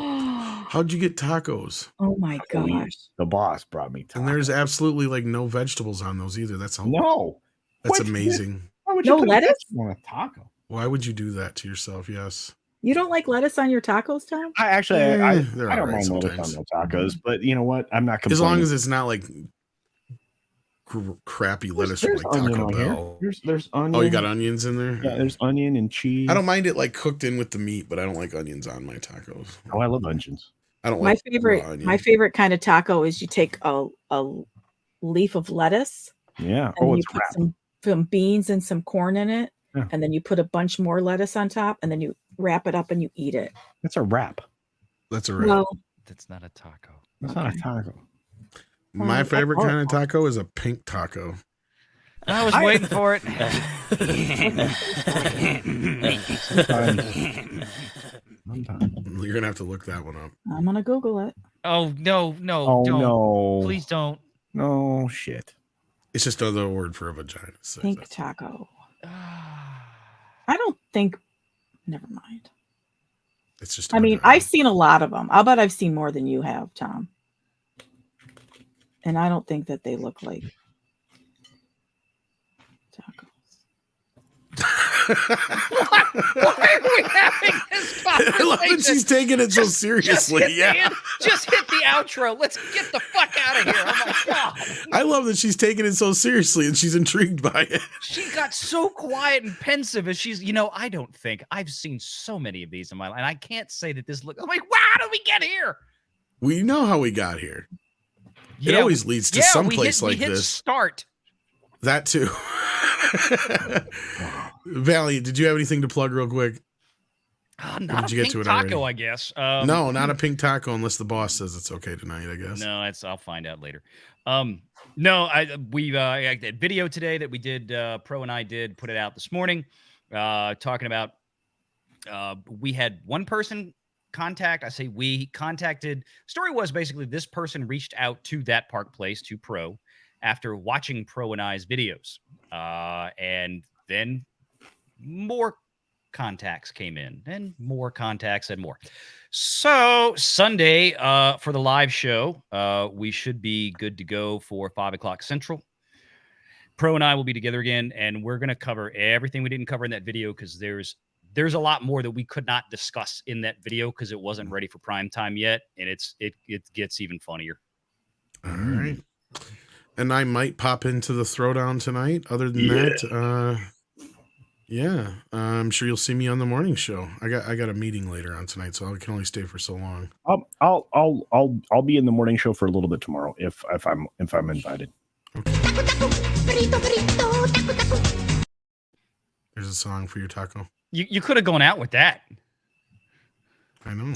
How'd you get tacos? Oh my gosh. The boss brought me tacos. And there's absolutely like no vegetables on those either. That's That's amazing. Why would No you put lettuce? vegetable on a taco? Why would you do that to yourself? Yes. You don't like lettuce on your tacos, Tom? I actually, they're I all don't right mind lettuce sometimes. on the tacos, but you know what? I'm not complaining. As long as it's not like crappy lettuce from like onion Taco on here. Bell. There's onion. Oh, you got onions in there? Yeah, there's onion and cheese. I don't mind it like cooked in with the meat, but I don't like onions on my tacos. Oh, I love onions. I don't My like favorite favorite kind of taco is you take a leaf of lettuce. Yeah. And Oh, you it's put wrapped. some beans and some corn in it. Yeah. And then you put a bunch more lettuce on top, and then you wrap it up and you eat it. That's a wrap. That's a wrap. Well, That's not a taco. That's not a taco. My favorite kind of taco is a pink taco. I was waiting for it. You're gonna have to look that one up. I'm gonna Google it. Oh no, Oh, don't. no. Please don't. No shit. It's just another word for a vagina. So Pink taco. I don't think. Never mind. it's just. I mean, I've seen a lot of them. I'll bet I've seen more than you have, Tom. And I don't think that they look like tacos. Why are we having this conversation? I love that she's taking it so Just seriously. just hit the outro. Let's get the fuck out of here. Oh my god. I love that she's taking it so seriously and she's intrigued by it. She got so quiet and pensive as she's, I don't think I've seen so many of these in my life. And I can't say that this look. I'm like, wow, how did we get here? We know how we got here. It always leads to some place like this. Start. That too. Valley, did you have anything to plug real quick? Not did you a get to pink it taco, already? I guess. No, not a pink taco unless the boss says it's okay tonight, I guess. No, I'll find out later. No, we that video today that we did, Pro and I did put it out this morning, talking about we had one person contact. I say we contacted. Story was basically this person reached out to that park place, to Pro, after watching Pro and I's videos, and then more contacts came in, and more contacts and more. So Sunday, for the live show, we should be good to go for 5 o'clock Central. Pro and I will be together again, and we're going to cover everything we didn't cover in that video, because there's a lot more that we could not discuss in that video because it wasn't ready for prime time yet, and it gets even funnier. All right. And I might pop into the throwdown tonight. Other than that, yeah, I'm sure you'll see me on the morning show. I got a meeting later on tonight, so I can only stay for so long. I'll be in the morning show for a little bit tomorrow if I'm invited. There's a song for your taco. You could have gone out with that. I know.